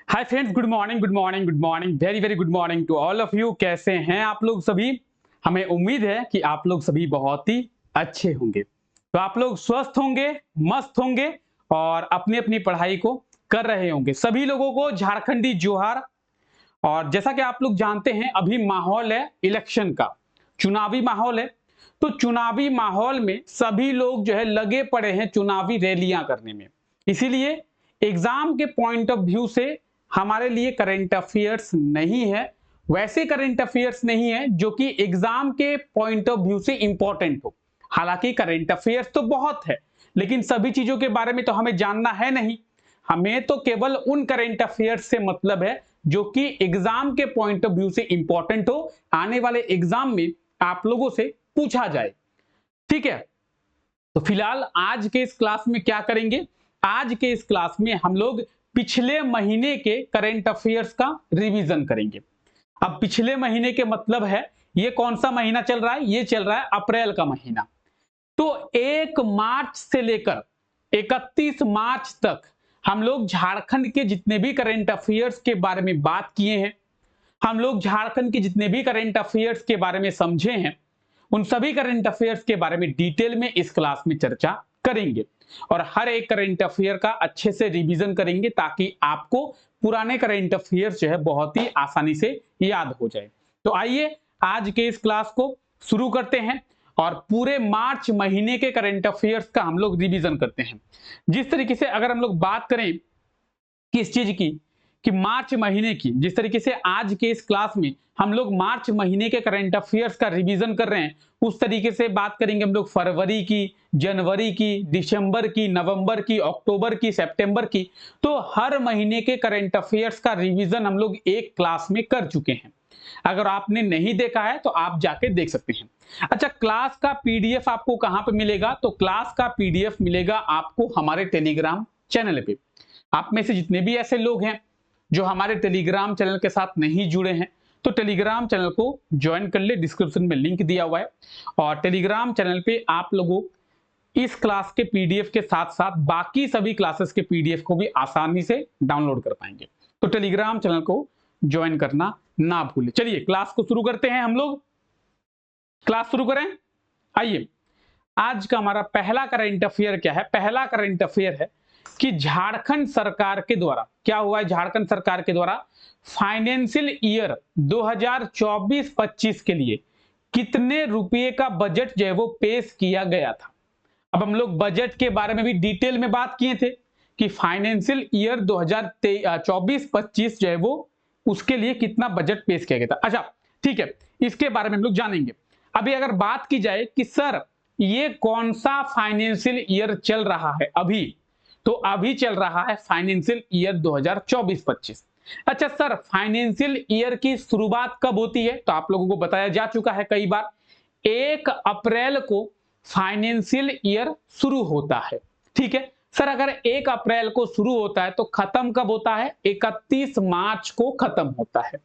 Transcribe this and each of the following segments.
Hi friends, good morning good morning good morning, very very good morning to all of you. कैसे हैं आप लोग सभी? हमें उम्मीद है कि आप लोग सभी बहुत ही अच्छे होंगे। तो आप लोग स्वस्थ होंगे, मस्त होंगे और अपनी अपनी पढ़ाई को कर रहे होंगे। सभी लोगों को झारखंडी जोहार। और जैसा कि आप लोग जानते हैं, अभी माहौल है इलेक्शन का, चुनावी माहौल है। तो चुनावी माहौल में सभी लोग जो है लगे पड़े हैं चुनावी रैलियां करने में। इसीलिए एग्जाम के पॉइंट ऑफ व्यू से हमारे लिए करंट अफेयर्स नहीं है, वैसे करंट अफेयर्स नहीं है जो कि एग्जाम के पॉइंट ऑफ व्यू से इंपॉर्टेंट हो। हालांकि करंट अफेयर्स तो बहुत है, लेकिन सभी चीजों के बारे में तो हमें जानना है नहीं। हमें तो केवल उन करंट अफेयर्स से मतलब है जो कि एग्जाम के पॉइंट ऑफ व्यू से इंपॉर्टेंट हो, आने वाले एग्जाम में आप लोगों से पूछा जाए। ठीक है, तो फिलहाल आज के इस क्लास में क्या करेंगे? आज के इस क्लास में हम लोग पिछले महीने के करंट अफेयर्स का रिवीजन करेंगे। अब पिछले महीने के मतलब है, ये कौन सा महीना चल रहा है? ये चल रहा है अप्रैल का महीना। तो 1 मार्च से लेकर 31 मार्च तक हम लोग झारखंड के जितने भी करंट अफेयर्स के बारे में बात किए हैं, हम लोग झारखंड के जितने भी करंट अफेयर्स के बारे में समझे हैं, उन सभी करंट अफेयर्स के बारे में डिटेल में इस क्लास में चर्चा करेंगे। और हर एक करंट अफेयर का अच्छे से रिवीजन करेंगे ताकि आपको पुराने करंट अफेयर्स जो है बहुत ही आसानी से याद हो जाए। तो आइए आज के इस क्लास को शुरू करते हैं और पूरे मार्च महीने के करंट अफेयर्स का हम लोग रिवीजन करते हैं। जिस तरीके से अगर हम लोग बात करें किस चीज की, कि मार्च महीने की, जिस तरीके से आज के इस क्लास में हम लोग मार्च महीने के करंट अफेयर्स का रिवीजन कर रहे हैं, उस तरीके से बात करेंगे हम लोग फरवरी की, जनवरी की, दिसंबर की, नवंबर की, अक्टूबर की, सितंबर की। तो हर महीने के करंट अफेयर्स का रिवीजन हम लोग एक क्लास में कर चुके हैं। अगर आपने नहीं देखा है तो आप जाके देख सकते हैं। अच्छा, क्लास का पीडीएफ आपको कहां पे मिलेगा? तो क्लास का पीडीएफ मिलेगा आपको हमारे टेलीग्राम चैनल पे। आप में से जितने भी ऐसे लोग हैं जो हमारे टेलीग्राम चैनल के साथ नहीं जुड़े हैं, तो टेलीग्राम चैनल को ज्वाइन कर ले, डिस्क्रिप्शन में लिंक दिया हुआ है। और टेलीग्राम चैनल पे आप लोगों इस क्लास के पीडीएफ के साथ साथ बाकी सभी क्लासेस के पीडीएफ को भी आसानी से डाउनलोड कर पाएंगे। तो टेलीग्राम चैनल को ज्वाइन करना ना भूलें। चलिए क्लास को शुरू करते हैं। हम लोग क्लास शुरू करें। आइए, आज का हमारा पहला करंट अफेयर क्या है? पहला करंट अफेयर है कि झारखंड सरकार के द्वारा क्या हुआ है? झारखंड सरकार के द्वारा फाइनेंशियल ईयर 2024-25 के लिए कितने रुपए का बजट जो है वो पेश किया गया था। अब हम लोग बजट के बारे में भी डिटेल में बात किए थे कि फाइनेंशियल ईयर 2024-25 जो है वो उसके लिए कितना बजट पेश किया गया था। अच्छा ठीक है, इसके बारे में हम लोग जानेंगे। अभी अगर बात की जाए कि सर ये कौन सा फाइनेंशियल ईयर चल रहा है अभी, तो अभी चल रहा है फाइनेंशियल ईयर 2024-25। अच्छा सर, फाइनेंशियल ईयर की शुरुआत कब होती है? तो आप लोगों को बताया जा चुका है कई बार, 1 अप्रैल को फाइनेंशियल ईयर शुरू होता है। ठीक है सर, अगर 1 अप्रैल को शुरू होता है तो खत्म कब होता है? 31 मार्च को खत्म होता है।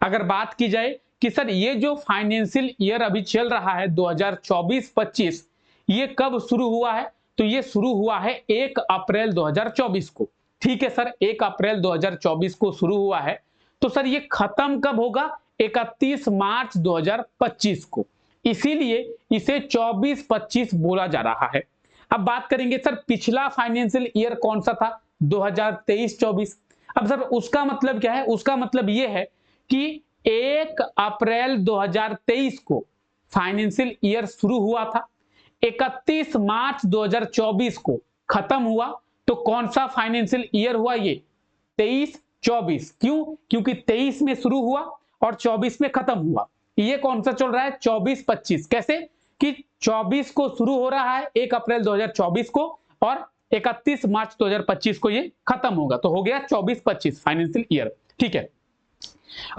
अगर बात की जाए कि सर ये जो फाइनेंशियल ईयर अभी चल रहा है 2024-25, ये कब शुरू हुआ है? तो ये शुरू हुआ है 1 अप्रैल 2024 को। ठीक है सर, 1 अप्रैल 2024 को शुरू हुआ है, तो सर ये खत्म कब होगा? 31 मार्च 2025 को। इसीलिए इसे 24-25 बोला जा रहा है। अब बात करेंगे सर पिछला फाइनेंशियल ईयर कौन सा था? 2023-24। अब सर उसका मतलब क्या है? उसका मतलब ये है कि 1 अप्रैल 2023 को फाइनेंशियल ईयर शुरू हुआ था, 31 मार्च 2024 को खत्म हुआ। तो कौन सा फाइनेंशियल ईयर हुआ ये? 23-24। क्यों? क्योंकि 23 में शुरू हुआ और 24 में खत्म हुआ। ये कौन सा चल रहा है? 24-25। कैसे कि 24 को शुरू हो रहा है 1 अप्रैल 2024 को और 31 मार्च 2025 को ये खत्म होगा, तो हो गया 24-25 फाइनेंशियल ईयर। ठीक है,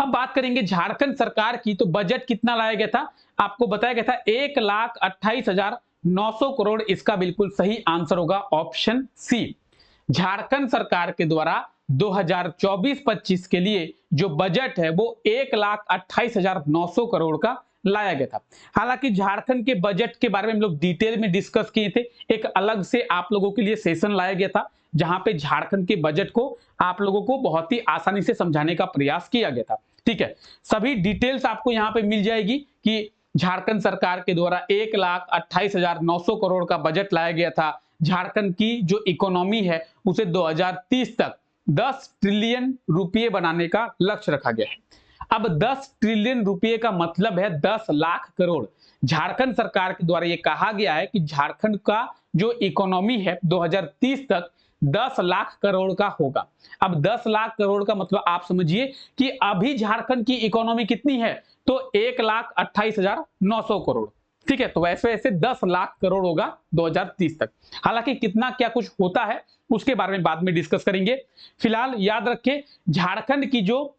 अब बात करेंगे झारखंड सरकार की। तो बजट कितना लाया गया था? आपको बताया गया था 1,28,900 करोड़। इसका बिल्कुल सही आंसर होगा ऑप्शन सी। झारखंड सरकार के द्वारा 2024-25 के लिए जो बजट है वो 1,28,900 करोड़ का लाया गया था। हालांकि झारखंड के बजट के बारे में हम लोग डिटेल में डिस्कस किए थे, एक अलग से आप लोगों के लिए सेशन लाया गया था जहां पे झारखंड के बजट को आप लोगों को बहुत ही आसानी से समझाने का प्रयास किया गया था। ठीक है, सभी डिटेल्स आपको यहाँ पे मिल जाएगी कि झारखंड सरकार के द्वारा 1,28,900 करोड़ का बजट लाया गया था। झारखंड की जो इकोनॉमी है उसे 2030 तक 10 ट्रिलियन रुपये बनाने का लक्ष्य रखा गया है। अब 10 ट्रिलियन रुपये का मतलब है 10 लाख करोड़। झारखंड सरकार के द्वारा यह कहा गया है कि झारखंड का जो इकोनॉमी है 2030 तक 10 लाख करोड़ का होगा। अब 10 लाख करोड़ का मतलब आप समझिए कि अभी झारखंड की इकोनॉमी कितनी है, तो 1,28,900 करोड़। ठीक है, तो वैसे वैसे 10 लाख करोड़ होगा 2030 तक। हालांकि कितना क्या कुछ होता है उसके बारे में बाद में डिस्कस करेंगे। फिलहाल याद रखिए झारखंड की जो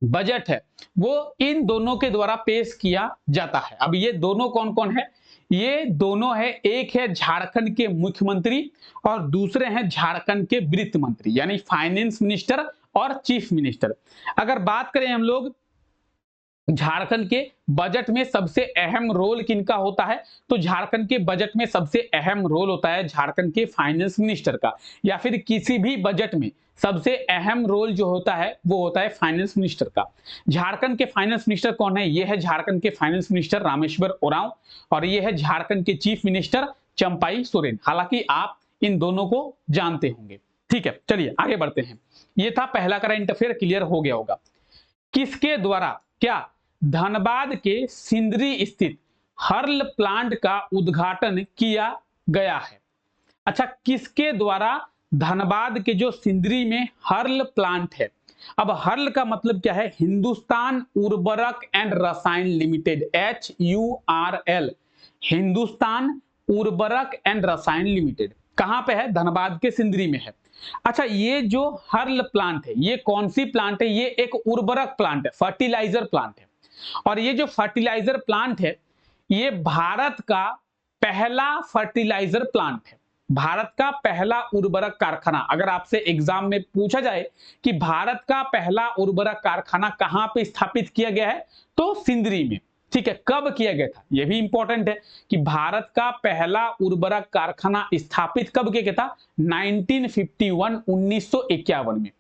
बजट है वो इन दोनों के द्वारा पेश किया जाता है। अब ये दोनों कौन कौन है? ये दोनों है, एक है झारखंड के मुख्यमंत्री और दूसरे हैं झारखंड के वित्त मंत्री, यानी फाइनेंस मिनिस्टर और चीफ मिनिस्टर। अगर बात करें हम लोग झारखंड के बजट में सबसे अहम रोल किनका होता है, तो झारखंड के बजट में सबसे अहम रोल होता है झारखंड के फाइनेंस मिनिस्टर का, या फिर किसी भी बजट में सबसे अहम रोल जो होता है वो होता है फाइनेंस मिनिस्टर का। झारखंड के फाइनेंस मिनिस्टर कौन है? ये है झारखंड के फाइनेंस मिनिस्टर रामेश्वर उरांव और ये है झारखंड के चीफ मिनिस्टर चंपाई सोरेन। हालांकि आप इन दोनों को जानते होंगे। ठीक है, चलिए आगे बढ़ते हैं। ये था पहला करंट अफेयर, क्लियर हो गया होगा। किसके द्वारा क्या धनबाद के सिंदरी स्थित हर्ल प्लांट का उद्घाटन किया गया है? अच्छा, किसके द्वारा धनबाद के जो सिंदरी में हर्ल प्लांट है, अब हर्ल का मतलब क्या है? हिंदुस्तान उर्वरक एंड रसायन लिमिटेड, HURL, हिंदुस्तान उर्वरक एंड रसायन लिमिटेड। कहां पे है? धनबाद के सिंदरी में है। अच्छा, ये जो हर्ल प्लांट है ये कौन सी प्लांट है? ये एक उर्वरक प्लांट है, फर्टिलाइजर प्लांट है। और ये जो फर्टिलाइजर प्लांट है ये भारत का पहला फर्टिलाइजर प्लांट है, भारत का पहला उर्वरक कारखाना। अगर आपसे एग्जाम में पूछा जाए कि भारत का पहला उर्वरक कारखाना कहां पे स्थापित किया गया है, तो सिंदरी में। ठीक है, कब किया गया था यह भी इंपॉर्टेंट है कि भारत का पहला उर्वरक कारखाना स्थापित कब किया गया था? 1951, 1951 में।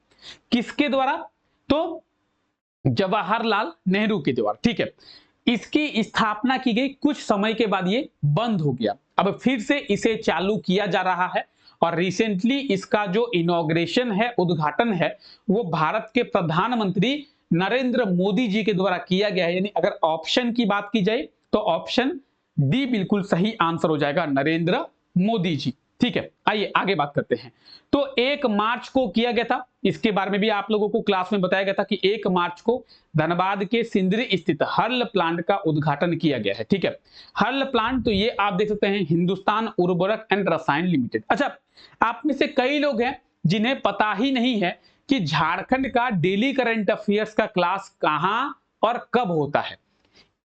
किसके द्वारा? तो जवाहरलाल नेहरू के द्वारा। ठीक है, इसकी स्थापना की गई, कुछ समय के बाद ये बंद हो गया, अब फिर से इसे चालू किया जा रहा है। और रिसेंटली इसका जो इनॉग्रेशन है, उद्घाटन है, वो भारत के प्रधानमंत्री नरेंद्र मोदी जी के द्वारा किया गया है। यानी अगर ऑप्शन की बात की जाए तो ऑप्शन डी बिल्कुल सही आंसर हो जाएगा, नरेंद्र मोदी जी। ठीक है, आइए आगे बात करते हैं। तो 1 मार्च को किया गया था, इसके बारे में भी आप लोगों को क्लास में बताया गया था कि 1 मार्च को धनबाद के सिंदरी स्थित हर्ल प्लांट का उद्घाटन किया गया है। ठीक है, हर्ल प्लांट तो ये आप देख सकते हैं हिंदुस्तान उर्वरक एंड रसायन लिमिटेड। अच्छा, आप में से कई लोग हैं जिन्हें पता ही नहीं है कि झारखंड का डेली करंट अफेयर्स का क्लास कहां और कब होता है।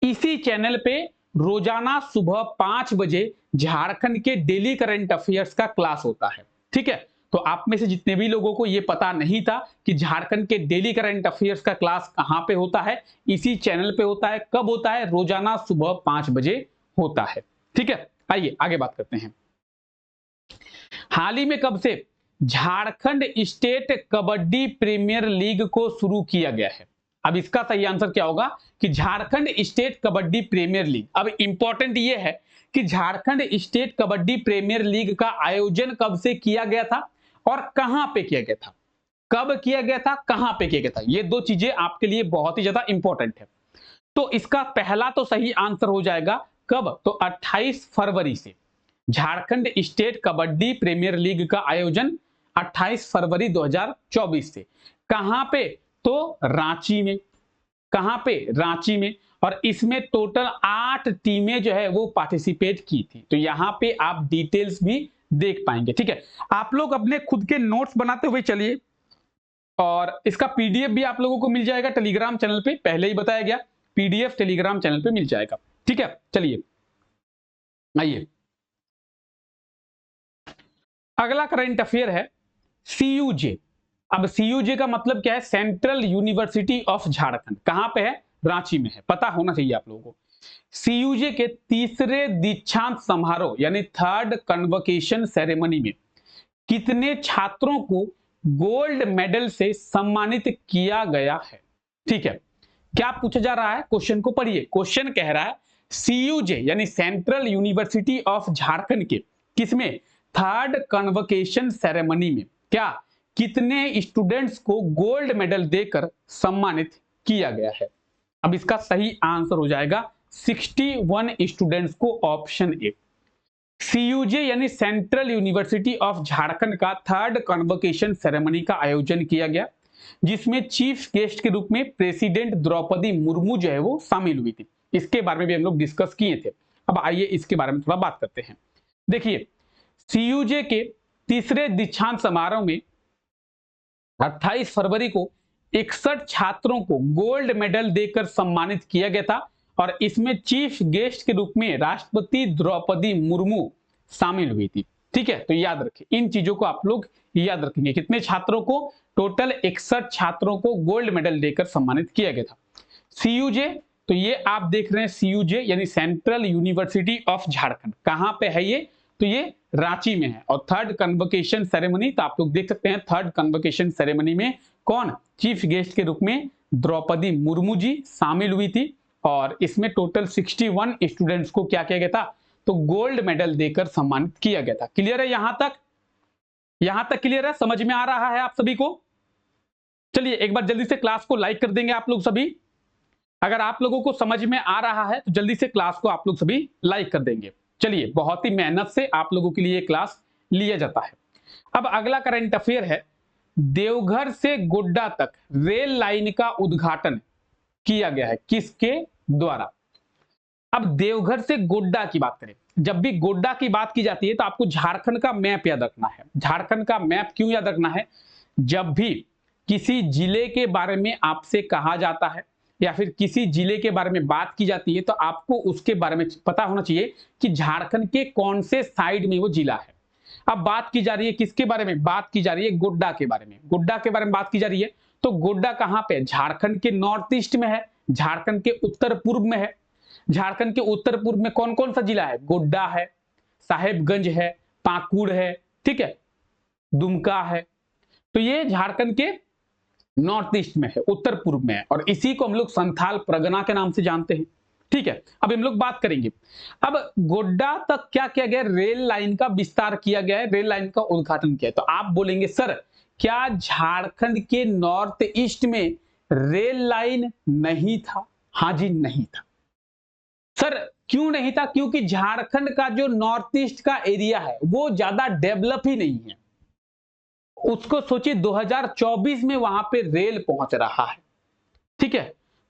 इसी चैनल पे रोजाना सुबह 5 बजे झारखंड के डेली करंट अफेयर्स का क्लास होता है। ठीक है, तो आप में से जितने भी लोगों को यह पता नहीं था कि झारखंड के डेली करंट अफेयर्स का क्लास कहां पे होता है, इसी चैनल पे होता है। कब होता है? रोजाना सुबह 5 बजे होता है। ठीक है, आइए आगे बात करते हैं। हाल ही में कब से Jharkhand state kabaddi premier league को शुरू किया गया है? अब इसका सही आंसर क्या होगा कि Jharkhand state kabaddi premier league. अब इंपॉर्टेंट यह है कि Jharkhand state kabaddi premier league का आयोजन कब से किया गया था और कहां पे किया गया था? कब किया गया था, कहां पे किया गया था? ये दो चीजें आपके लिए बहुत ही ज्यादा इंपॉर्टेंट है। तो इसका पहला तो सही आंसर हो जाएगा कब? तो 28 फरवरी से Jharkhand state kabaddi premier league का आयोजन 28 फरवरी 2024 से। कहां पे? तो रांची में। कहां पे? रांची में। और इसमें टोटल 8 टीमें जो है वो पार्टिसिपेट की थी। तो यहां पे आप डिटेल्स भी देख पाएंगे। ठीक है, आप लोग अपने खुद के नोट्स बनाते हुए चलिए और इसका पीडीएफ भी आप लोगों को मिल जाएगा टेलीग्राम चैनल पे, पहले ही बताया गया, पीडीएफ टेलीग्राम चैनल पे मिल जाएगा। ठीक है, चलिए आइए अगला करंट अफेयर है सीयूजे। अब सीयूजे का मतलब क्या है? Central university of Jharkhand. कहां पे है? रांची में है, पता होना चाहिए आप लोगों को। सीयूजे के तीसरे दीक्षांत समारोह यानी थर्ड कन्वोकेशन सेरेमनी में कितने छात्रों को गोल्ड मेडल से सम्मानित किया गया है? ठीक है, क्या पूछा जा रहा है, क्वेश्चन को पढ़िए। क्वेश्चन कह रहा है सीयूजे यानी सेंट्रल यूनिवर्सिटी ऑफ झारखंड के किसमें थर्ड कन्वोकेशन सेरेमनी में क्या कितने स्टूडेंट्स को गोल्ड मेडल देकर सम्मानित किया गया है? अब इसका सही आंसर हो जाएगा 61 स्टूडेंट्स को, ऑप्शन ए। सीयूजे यानी सेंट्रल यूनिवर्सिटी ऑफ झारखंड का थर्ड कन्वोकेशन सेरेमनी का आयोजन किया गया, जिसमें चीफ गेस्ट के रूप में प्रेसिडेंट द्रौपदी मुर्मू जो है वो शामिल हुई थी। इसके बारे में भी हम लोग डिस्कस किए थे। अब आइए इसके बारे में थोड़ा बात करते हैं। देखिए, सीयूजे के तीसरे दीक्षांत समारोह में 28 फरवरी को 61 छात्रों को गोल्ड मेडल देकर सम्मानित किया गया था और इसमें चीफ गेस्ट के रूप में राष्ट्रपति द्रौपदी मुर्मू शामिल हुई थी। ठीक है, तो याद रखें, इन चीजों को आप लोग याद रखेंगे। कितने छात्रों को? टोटल 61 छात्रों को गोल्ड मेडल देकर सम्मानित किया गया था। सीयूजे, तो ये आप देख रहे हैं सीयूजे यानी सेंट्रल यूनिवर्सिटी ऑफ झारखंड, कहां पे है ये? तो ये रांची में है। और थर्ड कन्वोकेशन सेरेमनी, तो आप लोग देख सकते हैं थर्ड कन्वोकेशन सेरेमनी में कौन चीफ गेस्ट के रूप में द्रौपदी मुर्मू जी शामिल हुई थी और इसमें टोटल 61 स्टूडेंट्स को क्या किया गया था? तो गोल्ड मेडल देकर सम्मानित किया गया था। क्लियर है यहां तक? यहां तक क्लियर है? समझ में आ रहा है आप सभी को? चलिए एक बार जल्दी से क्लास को लाइक कर देंगे आप लोग सभी। अगर आप लोगों को समझ में आ रहा है तो जल्दी से क्लास को आप लोग सभी लाइक कर देंगे। चलिए, बहुत ही मेहनत से आप लोगों के लिए क्लास लिया जाता है। अब अगला करंट अफेयर है, देवघर से गोड्डा तक रेल लाइन का उद्घाटन किया गया है, किसके द्वारा? अब देवघर से गोड्डा की बात करें, जब भी गोड्डा की बात की जाती है तो आपको झारखंड का मैप याद रखना है। झारखंड का मैप क्यों याद रखना है? जब भी किसी जिले के बारे में आपसे कहा जाता है या फिर किसी जिले के बारे में बात की जाती है तो आपको उसके बारे में पता होना चाहिए कि झारखंड के कौन से साइड में वो जिला है। अब बात की जा रही है किसके बारे में? बात की जा रही है गोड्डा के बारे में। गोड्डा के बारे में बात की जा रही है, तो गोड्डा कहां पे? झारखंड के नॉर्थ ईस्ट में है, झारखंड के उत्तर पूर्व में है। झारखंड के उत्तर पूर्व में कौन कौन सा जिला है? गोड्डा है, साहेबगंज है, पाकुड़ है, ठीक है, दुमका है। तो ये झारखंड के नॉर्थ ईस्ट में है, उत्तर पूर्व में है और इसी को हम लोग संथाल परगना के नाम से जानते हैं। ठीक है, अब हम लोग बात करेंगे। अब गोड्डा तक क्या किया गया? रेल लाइन का विस्तार किया गया है, रेल लाइन का उद्घाटन किया है। तो आप बोलेंगे सर क्या झारखंड के नॉर्थ ईस्ट में रेल लाइन नहीं था? हाँ जी, नहीं था। सर क्यों नहीं था? क्योंकि झारखंड का जो नॉर्थ ईस्ट का एरिया है वो ज्यादा डेवलप ही नहीं है। उसको सोचिए 2024 में वहां पे रेल पहुंच रहा है। ठीक है,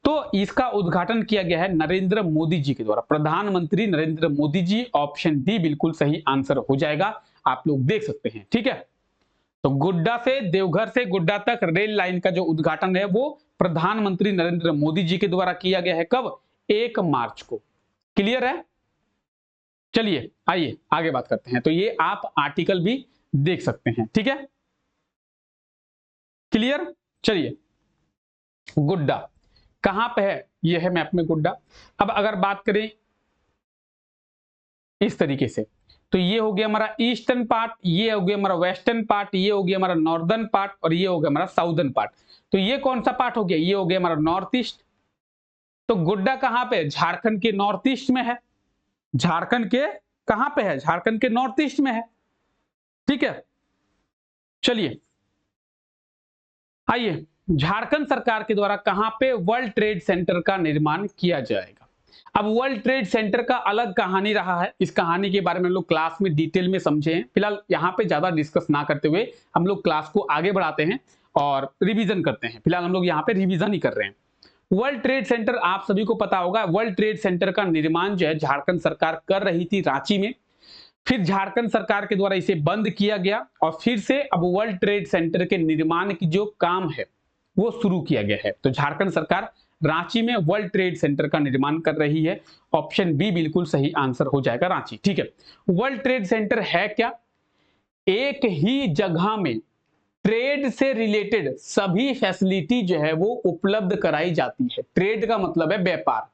तो इसका उद्घाटन किया गया है नरेंद्र मोदी जी के द्वारा, प्रधानमंत्री नरेंद्र मोदी जी। ऑप्शन डी बिल्कुल सही आंसर हो जाएगा, आप लोग देख सकते हैं। ठीक है, तो गोड्डा से देवघर से गोड्डा तक रेल लाइन का जो उद्घाटन है वो प्रधानमंत्री नरेंद्र मोदी जी के द्वारा किया गया है। कब? 1 मार्च को। क्लियर है? चलिए आइए आगे बात करते हैं। तो ये आप आर्टिकल भी देख सकते हैं। ठीक है, क्लियर? चलिए, गोड्डा कहां पे है? ये है मैप में गोड्डा। अब अगर बात करें इस तरीके से, तो ये हो गया हमारा ईस्टर्न पार्ट, ये हो गया हमारा वेस्टर्न पार्ट, ये हो गया हमारा नॉर्दर्न पार्ट और ये हो गया हमारा साउदर्न पार्ट। तो ये कौन सा पार्ट हो गया? ये हो गया हमारा नॉर्थ ईस्ट। तो गोड्डा कहां पे? झारखंड के नॉर्थ ईस्ट में है। झारखंड के कहां पे है? झारखंड के नॉर्थ ईस्ट में है। ठीक है, चलिए आइए, झारखंड सरकार के द्वारा कहां पे वर्ल्ड ट्रेड सेंटर का निर्माण किया जाएगा? अब वर्ल्ड ट्रेड सेंटर का अलग कहानी रहा है, इस कहानी के बारे में हम लोग क्लास में डिटेल में समझे हैं। फिलहाल यहाँ पे ज्यादा डिस्कस ना करते हुए हम लोग क्लास को आगे बढ़ाते हैं और रिवीजन करते हैं। फिलहाल हम लोग यहाँ पे रिवीजन ही कर रहे हैं। वर्ल्ड ट्रेड सेंटर आप सभी को पता होगा, वर्ल्ड ट्रेड सेंटर का निर्माण जो है झारखंड सरकार कर रही थी रांची में, फिर झारखंड सरकार के द्वारा इसे बंद किया गया और फिर से अब वर्ल्ड ट्रेड सेंटर के निर्माण की जो काम है वो शुरू किया गया है। तो झारखंड सरकार रांची में वर्ल्ड ट्रेड सेंटर का निर्माण कर रही है। ऑप्शन बी बिल्कुल सही आंसर हो जाएगा, रांची। ठीक है, वर्ल्ड ट्रेड सेंटर है क्या? एक ही जगह में ट्रेड से रिलेटेड सभी फैसिलिटी जो है वो उपलब्ध कराई जाती है। ट्रेड का मतलब है व्यापार,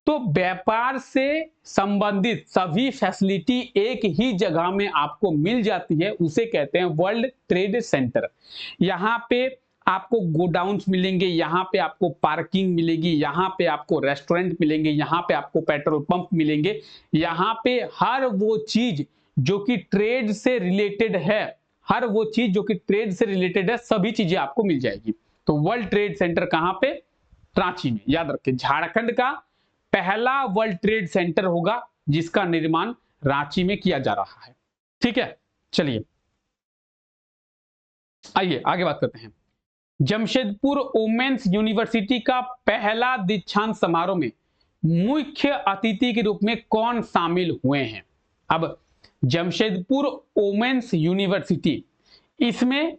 तो व्यापार से संबंधित सभी फैसिलिटी एक ही जगह में आपको मिल जाती है, उसे कहते हैं वर्ल्ड ट्रेड सेंटर। यहाँ पे आपको गोडाउन्स मिलेंगे, यहाँ पे आपको पार्किंग मिलेगी, यहाँ पे आपको रेस्टोरेंट मिलेंगे, यहाँ पे आपको पेट्रोल पंप मिलेंगे, यहाँ पे हर वो चीज जो कि ट्रेड से रिलेटेड है, हर वो चीज जो कि ट्रेड से रिलेटेड है, सभी चीजें आपको मिल जाएगी। तो वर्ल्ड ट्रेड सेंटर कहां पे? रांची में। याद रखिए, झारखंड का पहला वर्ल्ड ट्रेड सेंटर होगा जिसका निर्माण रांची में किया जा रहा है। ठीक है, चलिए आइए आगे बात करते हैं। जमशेदपुर वुमेन्स यूनिवर्सिटी का पहला दीक्षांत समारोह में मुख्य अतिथि के रूप में कौन शामिल हुए हैं? अब जमशेदपुर वुमेन्स यूनिवर्सिटी, इसमें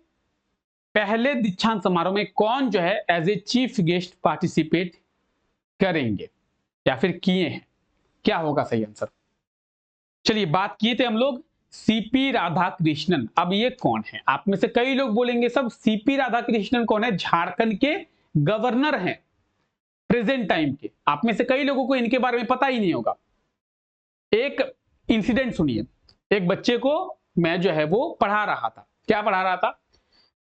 पहले दीक्षांत समारोह में कौन जो है as a chief guest participate करेंगे या फिर किए हैं? क्या होगा सही आंसर? चलिए, बात किए थे हम लोग सीपी राधाकृष्णन। अब ये कौन है? आप में से कई लोग बोलेंगे सब सीपी राधाकृष्णन कौन है? झारखंड के गवर्नर हैं प्रेजेंट टाइम के। आप में से कई लोगों को इनके बारे में पता ही नहीं होगा। एक इंसिडेंट सुनिए। एक बच्चे को मैं जो है वो पढ़ा रहा था। क्या पढ़ा रहा था?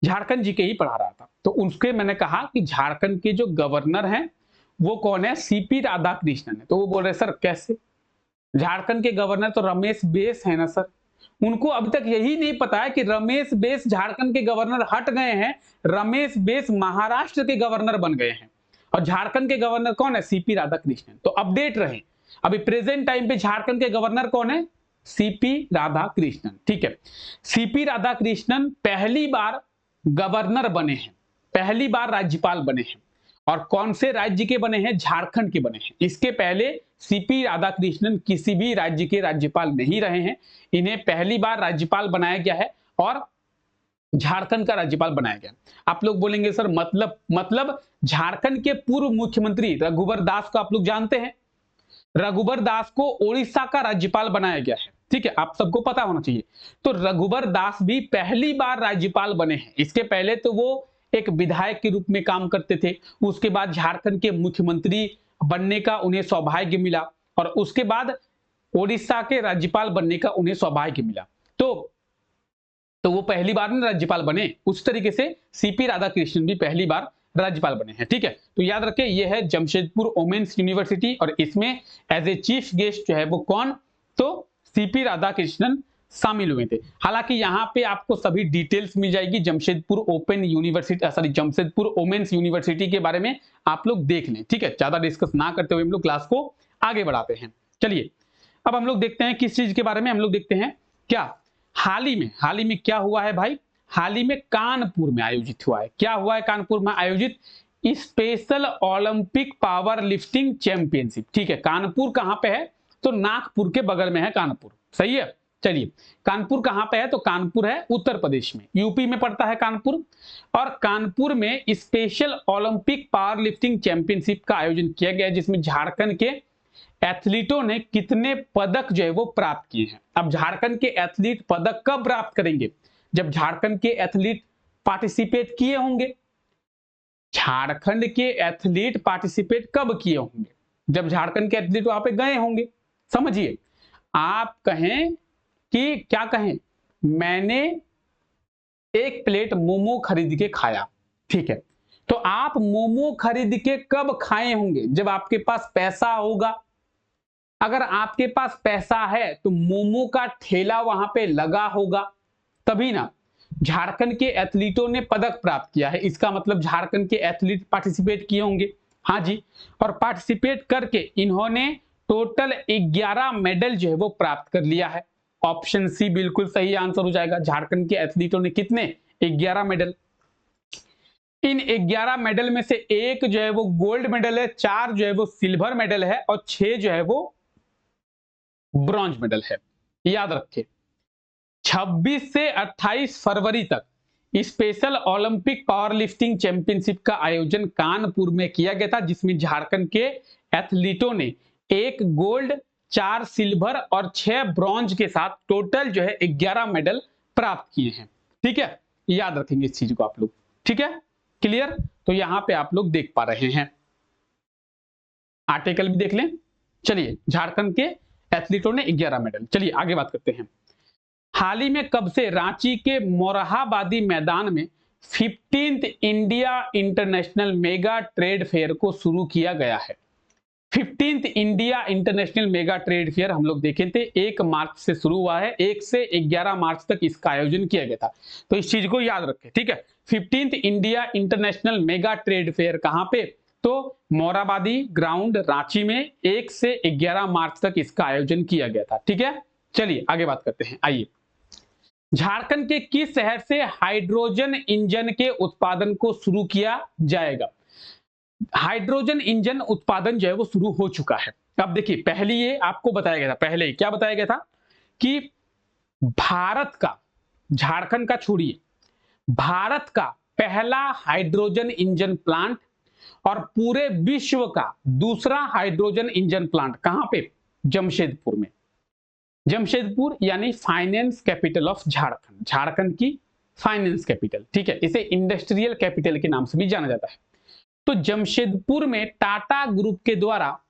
झारखंड जी के ही पढ़ा रहा था। तो उसके मैंने कहा कि झारखंड के जो गवर्नर हैं वो कौन है? सीपी राधाकृष्णन है। तो वो बोल रहे सर कैसे? झारखंड के गवर्नर तो रमेश बेस है ना सर। उनको अभी तक यही नहीं पता है कि रमेश बेस झारखंड के गवर्नर हट गए हैं, रमेश बेस महाराष्ट्र के गवर्नर बन गए हैं और झारखंड के गवर्नर कौन है? सीपी राधाकृष्णन। तो अपडेट रहे। अभी प्रेजेंट टाइम पे झारखंड के गवर्नर कौन है? सीपी राधाकृष्णन। ठीक है, सीपी राधाकृष्णन पहली बार गवर्नर बने हैं, पहली बार राज्यपाल बने हैं। और कौन से राज्य के बने हैं? झारखंड के बने हैं। इसके पहले सीपी राधाकृष्णन किसी भी राज्य के राज्यपाल नहीं रहे हैं। इन्हें पहली बार राज्यपाल बनाया गया है और झारखंड का राज्यपाल बनाया गया। आप लोग बोलेंगे सर मतलब झारखंड के पूर्व मुख्यमंत्री रघुवर दास को आप लोग जानते हैं। रघुवर दास को ओडिशा का राज्यपाल बनाया गया है। ठीक है, आप सबको पता होना चाहिए। तो रघुवर दास भी पहली बार राज्यपाल बने हैं। इसके पहले तो वो एक विधायक के रूप में काम करते थे। उसके बाद झारखंड के मुख्यमंत्री बनने का उन्हें सौभाग्य मिला और उसके बाद ओडिशा के राज्यपाल बनने का उन्हें सौभाग्य मिला। तो वो पहली बार में राज्यपाल बने। उस तरीके से सीपी राधाकृष्णन भी पहली बार राज्यपाल बने हैं। ठीक है, तो याद रखें ये है जमशेदपुर वुमेन्स यूनिवर्सिटी और इसमें एज ए चीफ गेस्ट जो है वो कौन? तो सीपी राधाकृष्णन शामिल हुए थे। हालांकि यहाँ पे आपको सभी डिटेल्स मिल जाएगी Jamshedpur open university, sorry Jamshedpur women's university के बारे में आप लोग देख लें। ठीक है, ज्यादा डिस्कस ना करते हुए हम लोग क्लास को आगे बढ़ाते हैं। चलिए अब हम लोग देखते हैं किस चीज के बारे में। हम लोग देखते हैं क्या हाल ही में क्या हुआ है भाई। हाल ही में कानपुर में आयोजित हुआ है। क्या हुआ है कानपुर में आयोजित? Special Olympic power lifting championship. ठीक है, कानपुर कहां पे है? तो नागपुर के बगल में है कानपुर। सही है। चलिए, कानपुर कहां पे है? तो कानपुर है उत्तर प्रदेश में, यूपी में पड़ता है कानपुर। और कानपुर में special Olympic power lifting championship का आयोजन किया गया जिसमें झारखंड के एथलीटों ने कितने पदक जो है वो प्राप्त किए हैं। अब झारखंड के एथलीट पदक कब प्राप्त करेंगे? जब झारखंड के एथलीट पार्टिसिपेट किए होंगे। झारखंड के एथलीट पार्टिसिपेट कब किए होंगे? जब झारखंड के एथलीट वहां पे गए होंगे। समझिए, आप कहें कि क्या कहें, मैंने एक प्लेट मोमो खरीद के खाया। ठीक है, तो आप मोमो खरीद के कब खाए होंगे? जब आपके पास पैसा होगा। अगर आपके पास पैसा है तो मोमो का ठेला वहां पे लगा होगा, तभी ना। झारखंड के एथलीटों ने पदक प्राप्त किया है, इसका मतलब झारखंड के एथलीट पार्टिसिपेट किए होंगे। हाँ जी, और पार्टिसिपेट करके इन्होंने टोटल 11 मेडल जो है वो प्राप्त कर लिया है। ऑप्शन सी बिल्कुल सही आंसर हो जाएगा। झारखंड के एथलीटों ने कितने? 11 मेडल। इन 11 मेडल में से एक जो है वो गोल्ड मेडल है, 4 जो है वो सिल्वर मेडल है और 6 जो है वो ब्रॉन्ज मेडल है। याद रखें, 26 से 28 फरवरी तक special Olympic power lifting championship का आयोजन कानपुर में किया गया था जिसमें झारखंड के एथलीटों ने 1 गोल्ड, 4 सिल्वर और 6 ब्रॉन्ज के साथ टोटल जो है 11 मेडल प्राप्त किए हैं। ठीक है, याद रखेंगे इस चीज को आप लोग। ठीक है, क्लियर? तो यहां पे आप लोग देख पा रहे हैं, आर्टिकल भी देख लें। चलिए, झारखंड के एथलीटों ने 11 मेडल। चलिए आगे बात करते हैं। हाल ही में कब से रांची के मोरहाबादी मैदान में 15th India international mega trade fair को शुरू किया गया है? 15th India international mega trade fair हम लोग देखे थे 1 मार्च से शुरू हुआ है, 1 से 11 मार्च तक इसका आयोजन किया गया था। तो इस चीज को याद रखें, ठीक है। 15th India international mega trade fair कहां पे? तो मोराबादी ग्राउंड रांची में 1 से 11 मार्च तक इसका आयोजन किया गया था, ठीक है। चलिए आगे बात करते हैं। आइए, झारखंड के किस शहर से हाइड्रोजन इंजन के उत्पादन को शुरू किया जाएगा? हाइड्रोजन इंजन उत्पादन जो है वो शुरू हो चुका है। अब देखिए, पहले ये आपको बताया गया था, पहले ही क्या बताया गया था कि भारत का, झारखंड का छोड़िए, भारत का पहला हाइड्रोजन इंजन प्लांट और पूरे विश्व का दूसरा हाइड्रोजन इंजन प्लांट कहां पे? जमशेदपुर में। जमशेदपुर यानी finance capital of Jharkhand, Jharkhand की फाइनेंस कैपिटल, ठीक है। इसे इंडस्ट्रियल कैपिटल के नाम से भी जाना जाता है। तो जमशेदपुर में टाटा ग्रुप के द्वारा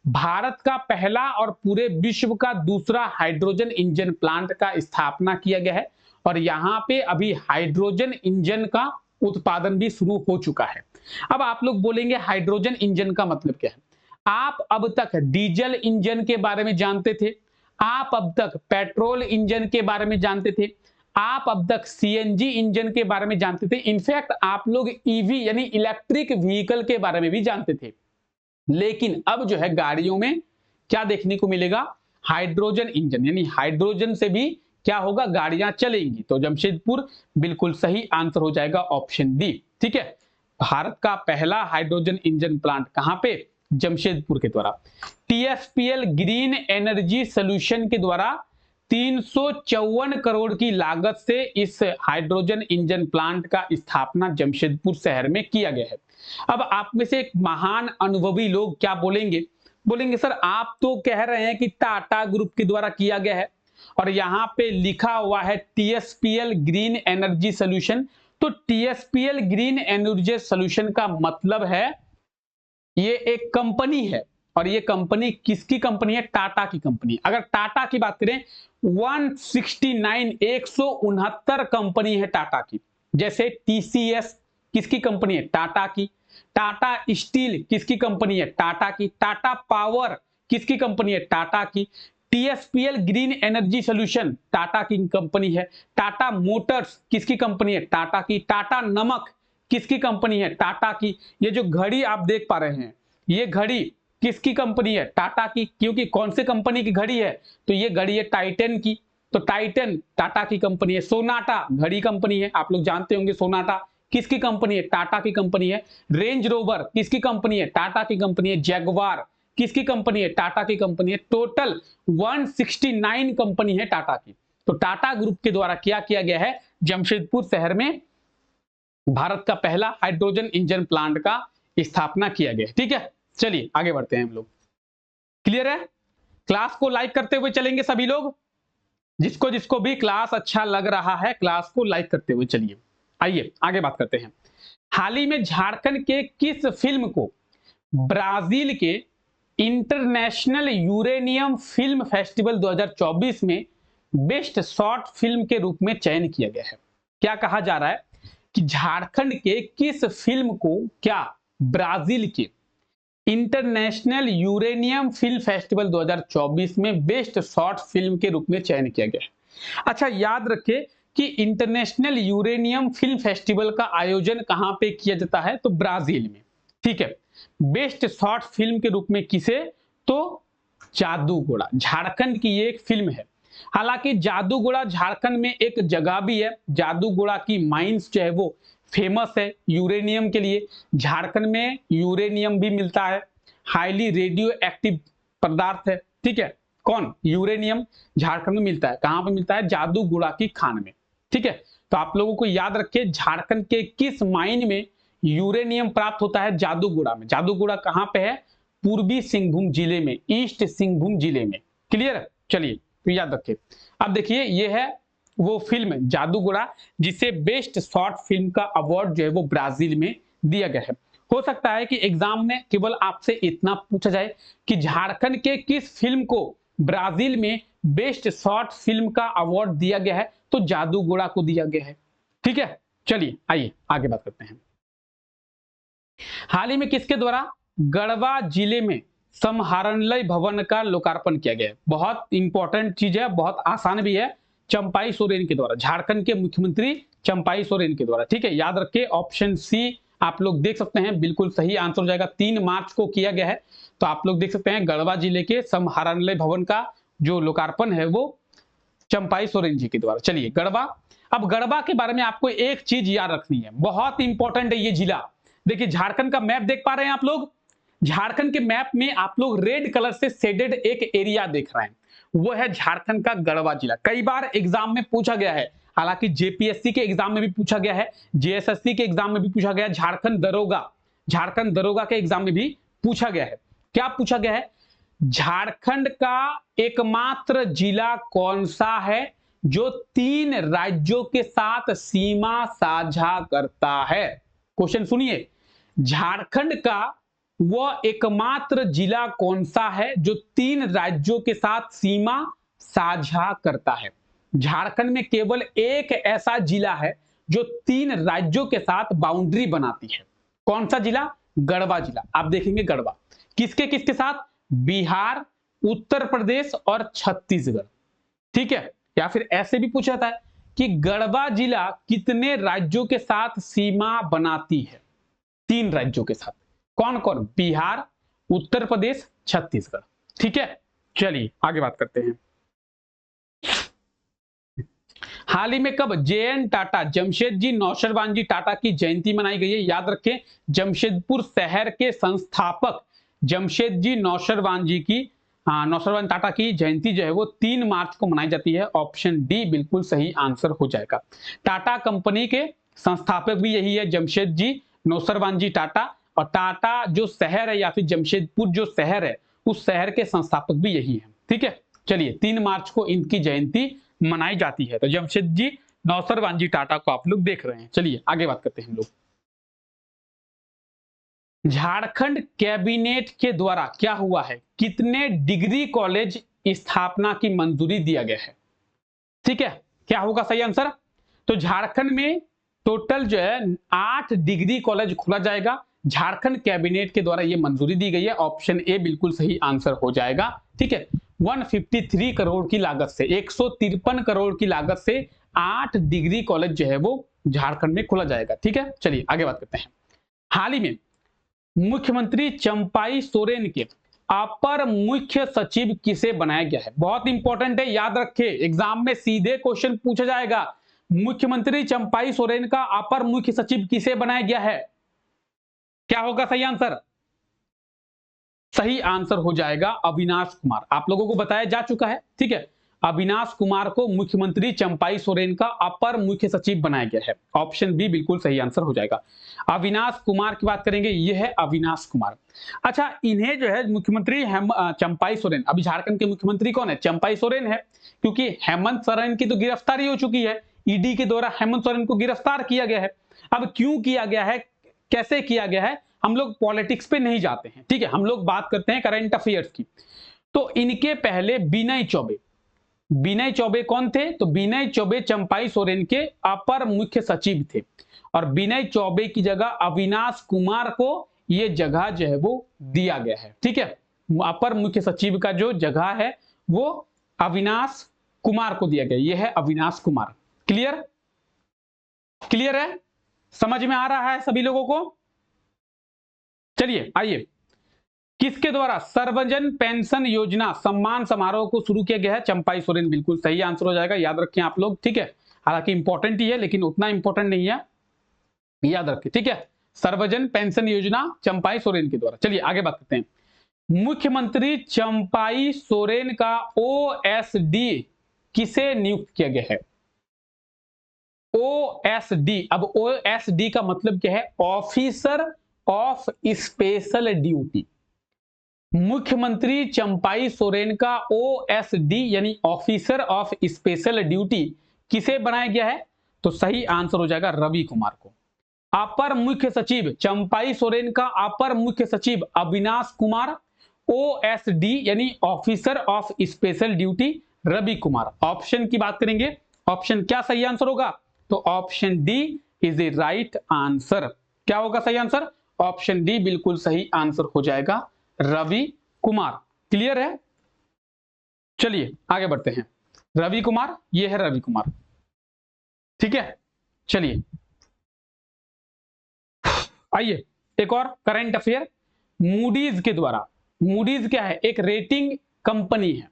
भारत का पहला और पूरे विश्व का दूसरा हाइड्रोजन इंजन प्लांट का स्थापना किया गया है और यहां पे अभी हाइड्रोजन इंजन का उत्पादन भी शुरू हो चुका है। अब आप लोग बोलेंगे हाइड्रोजन इंजन का मतलब क्या है? आप अब तक डीजल इंजन के बारे में जानते थे, आप अब तक पेट्रोल इंजन के बारे में जानते थे, आप अब तक सीएनजी इंजन के बारे में जानते थे, इनफैक्ट आप लोग ईवी यानी इलेक्ट्रिक व्हीकल के बारे में भी जानते थे। लेकिन अब जो है गाड़ियों में क्या देखने को मिलेगा? हाइड्रोजन इंजन, यानी हाइड्रोजन से भी क्या होगा? गाड़ियां चलेंगी। तो जमशेदपुर बिल्कुल सही आंसर हो जाएगा, ऑप्शन डी, ठीक है। भारत का पहला हाइड्रोजन इंजन प्लांट कहां पे? जमशेदपुर के द्वारा। टीएसपीएल ग्रीन एनर्जी सोल्यूशन के द्वारा 354 करोड़ की लागत से इस हाइड्रोजन इंजन प्लांट का स्थापना जमशेदपुर शहर में किया गया है। अब आप में से एक महान अनुभवी लोग क्या बोलेंगे? बोलेंगे सर आप तो कह रहे हैं कि टाटा ग्रुप के द्वारा किया गया है और यहां पे लिखा हुआ है टीएसपीएल ग्रीन एनर्जी सोल्यूशन। तो टीएसपीएल ग्रीन एनर्जी सोल्यूशन का मतलब है ये एक कंपनी है और ये कंपनी किसकी कंपनी है? टाटा की कंपनी। अगर टाटा की बात करें 169 कंपनी है टाटा की। जैसे टीसीएस किसकी कंपनी है? टाटा की। टाटा स्टील किसकी कंपनी है? टाटा की। टाटा पावर किसकी कंपनी है? टाटा की। टीएसपीएल ग्रीन एनर्जी सोल्यूशन टाटा की कंपनी है। टाटा मोटर्स किसकी कंपनी है? टाटा की। टाटा नमक किसकी कंपनी है? टाटा की। ये जो घड़ी आप देख पा रहे हैं, ये घड़ी किसकी कंपनी है? टाटा की। क्योंकि कौन से कंपनी की घड़ी है? तो ये घड़ी है टाइटन की। तो टाइटन टाटा की कंपनी है। सोनाटा घड़ी कंपनी है, आप लोग जानते होंगे सोनाटा किसकी कंपनी है? टाटा की कंपनी है। रेंज रोवर किसकी कंपनी है? टाटा की कंपनी है। जैगवार किसकी कंपनी है? टाटा की कंपनी है। टोटल 169 कंपनी है टाटा की। तो टाटा ग्रुप के द्वारा क्या किया गया है? जमशेदपुर शहर में भारत का पहला हाइड्रोजन इंजन प्लांट का स्थापना किया गया, ठीक है। चलिए आगे बढ़ते हैं हम लोग। क्लियर है? क्लास को लाइक करते हुए चलेंगे सभी लोग। जिसको जिसको भी क्लास अच्छा लग रहा है क्लास को लाइक करते हुए चलिए। आइए आगे बात करते हैं। हाल ही में झारखंड के किस फिल्म को ब्राजील के इंटरनेशनल यूरेनियम फिल्म फेस्टिवल 2024 में बेस्ट शॉर्ट फिल्म के रूप में चयन किया गया है? क्या कहा जा रहा है कि झारखंड के किस फिल्म को क्या ब्राजील के इंटरनेशनल यूरेनियम फिल्म फेस्टिवल 2024 में बेस्ट शॉर्ट फिल्म के रूप में चयन किया गया है। अच्छा, याद रखें कि इंटरनेशनल यूरेनियम फिल्म फेस्टिवल का आयोजन कहां पे किया जाता है? तो ब्राजील में, ठीक है। बेस्ट शॉर्ट फिल्म के रूप में किसे? तो जादूगोड़ा, झारखंड की ये एक फिल्म है। हालांकि जादूगोड़ा झारखंड में एक जगह भी है, जादूगोड़ा की माइंस जो है वो फेमस है यूरेनियम के लिए। झारखंड में यूरेनियम भी मिलता है, हाईली रेडियो एक्टिव पदार्थ है, ठीक है। कौन? यूरेनियम झारखंड में मिलता है। कहां पे मिलता है? जादूगोड़ा की खान में, ठीक है। तो आप लोगों को याद रखिए झारखंड के किस माइन में यूरेनियम प्राप्त होता है? जादूगोड़ा में। जादूगोड़ा कहां पे है? पूर्वी सिंहभूम जिले में, ईस्ट सिंहभूम जिले में। क्लियर है? चलिए तो याद रखिए। अब देखिए ये है वो फिल्म जादूगोड़ा जिसे बेस्ट शॉर्ट फिल्म का अवार्ड जो है वो ब्राजील में दिया गया है। हो सकता है कि एग्जाम में केवल आपसे इतना पूछा जाए कि झारखंड के किस फिल्म को ब्राजील में बेस्ट शॉर्ट फिल्म का अवार्ड दिया गया है, तो जादूगोड़ा को दिया गया है। ठीक है, चलिए आइए आगे बात करते हैं। हाल ही में किसके द्वारा गढ़वा जिले में समाहरणालय भवन का लोकार्पण किया गया है? बहुत इंपॉर्टेंट चीज है, बहुत आसान भी है। चंपाई सोरेन के द्वारा, झारखंड के मुख्यमंत्री चंपाई सोरेन के द्वारा। ठीक है, याद रखिए ऑप्शन सी आप लोग देख सकते हैं, बिल्कुल सही आंसर हो जाएगा। 3 मार्च को किया गया है, तो आप लोग देख सकते हैं गढ़वा जिले के समाहरणालय भवन का जो लोकार्पण है वो चंपाई सोरेन जी के द्वारा। चलिए गढ़वा, अब गढ़वा के बारे में आपको एक चीज याद रखनी है, बहुत इंपॉर्टेंट है ये जिला। देखिए झारखंड का मैप देख पा रहे हैं आप लोग, झारखंड के मैप में आप लोग रेड कलर से शेडेड एक एरिया देख रहे हैं, वो है झारखंड का गढ़वा जिला। कई बार एग्जाम में पूछा गया है, हालांकि जेपीएससी के एग्जाम में भी पूछा गया है, जेएसएससी के एग्जाम में भी पूछा गया है, झारखंड दरोगा के एग्जाम में भी पूछा गया है। क्या पूछा गया है? झारखंड का एकमात्र जिला कौन सा है जो 3 राज्यों के साथ सीमा साझा करता है? क्वेश्चन सुनिए, झारखंड का वह एकमात्र जिला कौन सा है जो 3 राज्यों के साथ सीमा साझा करता है? झारखंड में केवल एक ऐसा जिला है जो 3 राज्यों के साथ बाउंड्री बनाती है। कौन सा जिला? गढ़वा जिला। आप देखेंगे गढ़वा किसके किसके साथ? बिहार, उत्तर प्रदेश और छत्तीसगढ़। ठीक है, या फिर ऐसे भी पूछा जाता है कि गढ़वा जिला कितने राज्यों के साथ सीमा बनाती है? 3 राज्यों के साथ। कौन कौन? बिहार, उत्तर प्रदेश, छत्तीसगढ़। ठीक है, चलिए आगे बात करते हैं। हाल ही में कब जेएन टाटा, जमशेदजी नौशरवानजी टाटा की जयंती मनाई गई है? याद रखें, जमशेदपुर शहर के संस्थापक जमशेदजी नौशरवानजी की नौशरवान टाटा की जयंती जो है वो 3 मार्च को मनाई जाती है। ऑप्शन डी बिल्कुल सही आंसर हो जाएगा। टाटा कंपनी के संस्थापक भी यही है, जमशेदजी नौशरवानजी टाटा, और टाटा जो शहर है या फिर जमशेदपुर जो शहर है उस शहर के संस्थापक भी यही है। ठीक है, चलिए 3 मार्च को इनकी जयंती मनाई जाती है। तो जमशेदजी नौशरवानजी टाटा को आप लोग देख रहे हैं। चलिए आगे बात करते हैं हम लोग। झारखंड कैबिनेट के द्वारा क्या हुआ है? कितने डिग्री कॉलेज स्थापना की मंजूरी दिया गया है? ठीक है, क्या होगा सही आंसर? तो झारखंड में टोटल जो है 8 डिग्री कॉलेज खोला जाएगा। झारखंड कैबिनेट के द्वारा यह मंजूरी दी गई है। ऑप्शन ए बिल्कुल सही आंसर हो जाएगा। ठीक है, 153 करोड़ की लागत से, 153 करोड़ की लागत से 8 डिग्री कॉलेज जो है वो झारखंड में खोला जाएगा। ठीक है, चलिए आगे बात करते हैं। हाल ही में मुख्यमंत्री चंपाई सोरेन के अपर मुख्य सचिव किसे बनाया गया है? बहुत इंपॉर्टेंट है, याद रखिए एग्जाम में सीधे क्वेश्चन पूछा जाएगा। मुख्यमंत्री चंपाई सोरेन का अपर मुख्य सचिव किसे बनाया गया है? क्या होगा सही आंसर? सही आंसर हो जाएगा अविनाश कुमार। आप लोगों को बताया जा चुका है। ठीक है, अविनाश कुमार को मुख्यमंत्री चंपाई सोरेन का अपर मुख्य सचिव बनाया गया है। ऑप्शन बी बिल्कुल सही आंसर हो जाएगा। अविनाश कुमार की बात करेंगे, यह है अविनाश कुमार। अच्छा, इन्हें जो है मुख्यमंत्री चंपाई सोरेन, अभी झारखंड के मुख्यमंत्री कौन है? चंपाई सोरेन है, क्योंकि हेमंत सोरेन की तो गिरफ्तारी हो चुकी है। ईडी के द्वारा हेमंत सोरेन को गिरफ्तार किया गया है। अब क्यों किया गया है, कैसे किया गया है, हम लोग पॉलिटिक्स पे नहीं जाते हैं। ठीक है, हम लोग बात करते हैं करंट अफेयर्स की। तो इनके पहले विनय चौबे कौन थे? तो विनय चौबे चंपाई सोरेन के अपर मुख्य सचिव थे, और विनय चौबे की जगह अविनाश कुमार को यह जगह जो है वो दिया गया है। ठीक है, अपर मुख्य सचिव का जो जगह है वो अविनाश कुमार को दिया गया, यह है अविनाश कुमार। क्लियर है? समझ में आ रहा है सभी लोगों को? चलिए आइए, किसके द्वारा सर्वजन पेंशन योजना सम्मान समारोह को शुरू किया गया है? चंपाई सोरेन बिल्कुल सही आंसर हो जाएगा। याद रखें आप लोग। ठीक है, हालांकि इंपॉर्टेंट ही है लेकिन उतना इंपॉर्टेंट नहीं है, याद रखें। ठीक है, सर्वजन पेंशन योजना चंपाई सोरेन के द्वारा। चलिए आगे बात करते हैं। मुख्यमंत्री चंपाई सोरेन का ओएसडी किसे नियुक्त किया गया है? ओएसडी, अब ओएसडी का मतलब क्या है? Officer of special duty. मुख्यमंत्री चंपाई सोरेन का ओएसडी यानी ऑफिसर ऑफ स्पेशल ड्यूटी किसे बनाया गया है? तो सही आंसर हो जाएगा रवि कुमार को। अपर मुख्य सचिव चंपाई सोरेन का अपर मुख्य सचिव अविनाश कुमार, ओएसडी यानी officer of special duty Ravi Kumar. Option की बात करेंगे, ऑप्शन क्या सही आंसर होगा, तो option D is the right answer. क्या होगा सही आंसर, ऑप्शन डी बिल्कुल सही आंसर हो जाएगा, रवि कुमार। क्लियर है, चलिए आगे बढ़ते हैं। रवि कुमार, ये है रवि कुमार, ठीक है। चलिए आइए एक और करंट अफेयर। मूडीज के द्वारा, मूडीज क्या है, एक रेटिंग कंपनी है।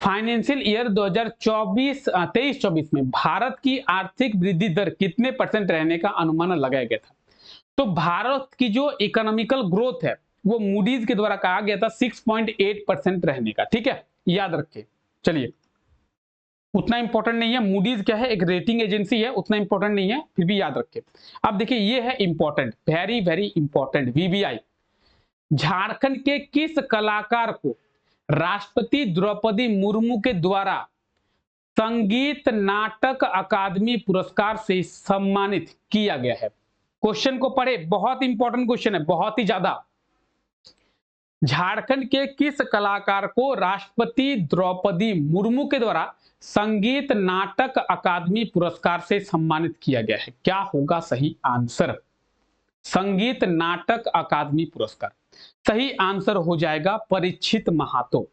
फाइनेंशियल ईयर 2023-24 में भारत की आर्थिक वृद्धि दर कितने % रहने का अनुमान लगाया गया था। तो भारत की जो इकोनॉमिकल ग्रोथ है वो मूडीज के द्वारा कहा गया था 6.8% रहने का, ठीक है, याद रखिए। चलिए उतना इंपॉर्टेंट नहीं है, मूडीज क्या है, एक रेटिंग एजेंसी है, उतना इंपॉर्टेंट नहीं है, फिर भी याद रखिए। अब देखिए ये है important, very very important, VVI. Jharkhand के किस कलाकार को राष्ट्रपति द्रौपदी मुर्मू के द्वारा संगीत नाटक अकादमी पुरस्कार से सम्मानित किया गया है। क्वेश्चन को पढ़े, बहुत इंपॉर्टेंट क्वेश्चन है, बहुत ही ज्यादा। झारखंड के किस कलाकार को राष्ट्रपति द्रौपदी मुर्मू के द्वारा संगीत नाटक अकादमी पुरस्कार से सम्मानित किया गया है। क्या होगा सही आंसर, संगीत नाटक अकादमी पुरस्कार। सही आंसर हो जाएगा परीक्षित महातो।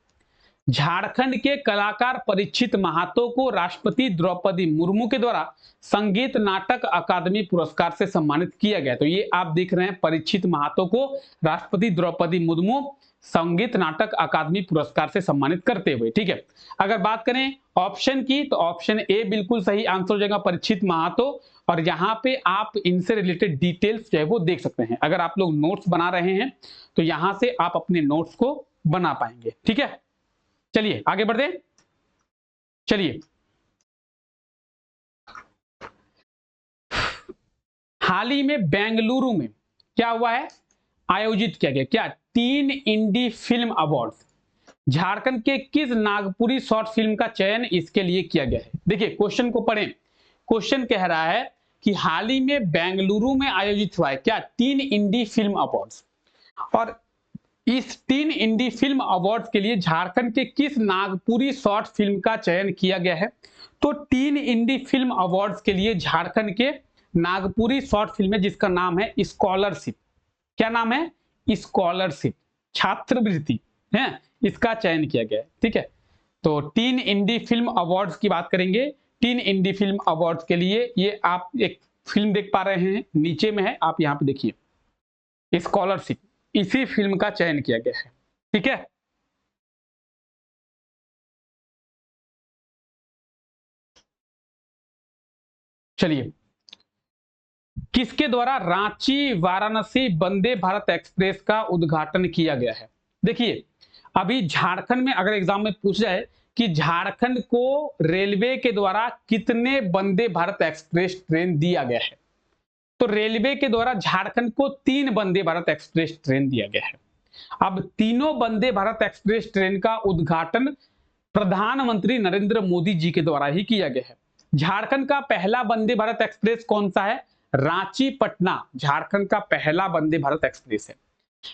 झारखंड के कलाकार परीक्षित महातो को राष्ट्रपति द्रौपदी मुर्मू के द्वारा संगीत नाटक अकादमी पुरस्कार से सम्मानित किया गया। तो ये आप देख रहे हैं, परीक्षित महातो को राष्ट्रपति द्रौपदी मुर्मू संगीत नाटक अकादमी पुरस्कार से सम्मानित करते हुए, ठीक है। अगर बात करें ऑप्शन की, तो ऑप्शन ए बिल्कुल सही आंसर हो जाएगा, परीक्षित महातो। और यहाँ पे आप इनसे रिलेटेड डिटेल्स जो है वो देख सकते हैं। अगर आप लोग नोट्स बना रहे हैं तो यहां से आप अपने नोट्स को बना पाएंगे, ठीक है। चलिए आगे बढ़ते, चलिए हाल ही में बेंगलुरु में क्या हुआ है, आयोजित किया गया क्या, 3 इंडी फिल्म अवार्ड्स। झारखंड के किस नागपुरी शॉर्ट फिल्म का चयन इसके लिए किया गया है। देखिए क्वेश्चन को पढ़ें, क्वेश्चन कह रहा है कि हाल ही में बेंगलुरु में आयोजित हुआ है क्या, 3 इंडी फिल्म अवार्ड्स। और इस 3 इंडी फिल्म अवार्ड्स के लिए झारखंड के किस नागपुरी शॉर्ट फिल्म का चयन किया गया है। तो 3 इंडी फिल्म अवार्ड्स के लिए झारखंड के नागपुरी शॉर्ट फिल्म है जिसका नाम है स्कॉलरशिप। क्या नाम है, स्कॉलरशिप, छात्रवृत्ति है, इसका चयन किया गया है, ठीक है। तो 3 इंडी फिल्म अवार्ड्स की बात करेंगे। 3 इंडी फिल्म अवार्ड्स के लिए ये आप एक फिल्म देख पा रहे हैं, नीचे में है, आप यहाँ पे देखिए, स्कॉलरशिप, इसी फिल्म का चयन किया गया है, ठीक है। चलिए किसके द्वारा रांची वाराणसी वंदे भारत एक्सप्रेस का उद्घाटन किया गया है। देखिए अभी झारखंड में अगर एग्जाम में पूछ जाए कि झारखंड को रेलवे के द्वारा कितने वंदे भारत एक्सप्रेस ट्रेन दिया गया है, तो रेलवे के द्वारा झारखंड को 3 वंदे भारत एक्सप्रेस ट्रेन दिया गया है। अब तीनों वंदे भारत एक्सप्रेस ट्रेन का उद्घाटन प्रधानमंत्री नरेंद्र मोदी जी के द्वारा ही किया गया है। झारखंड का पहला वंदे भारत एक्सप्रेस कौन सा है, रांची पटना झारखंड का पहला वंदे भारत एक्सप्रेस है।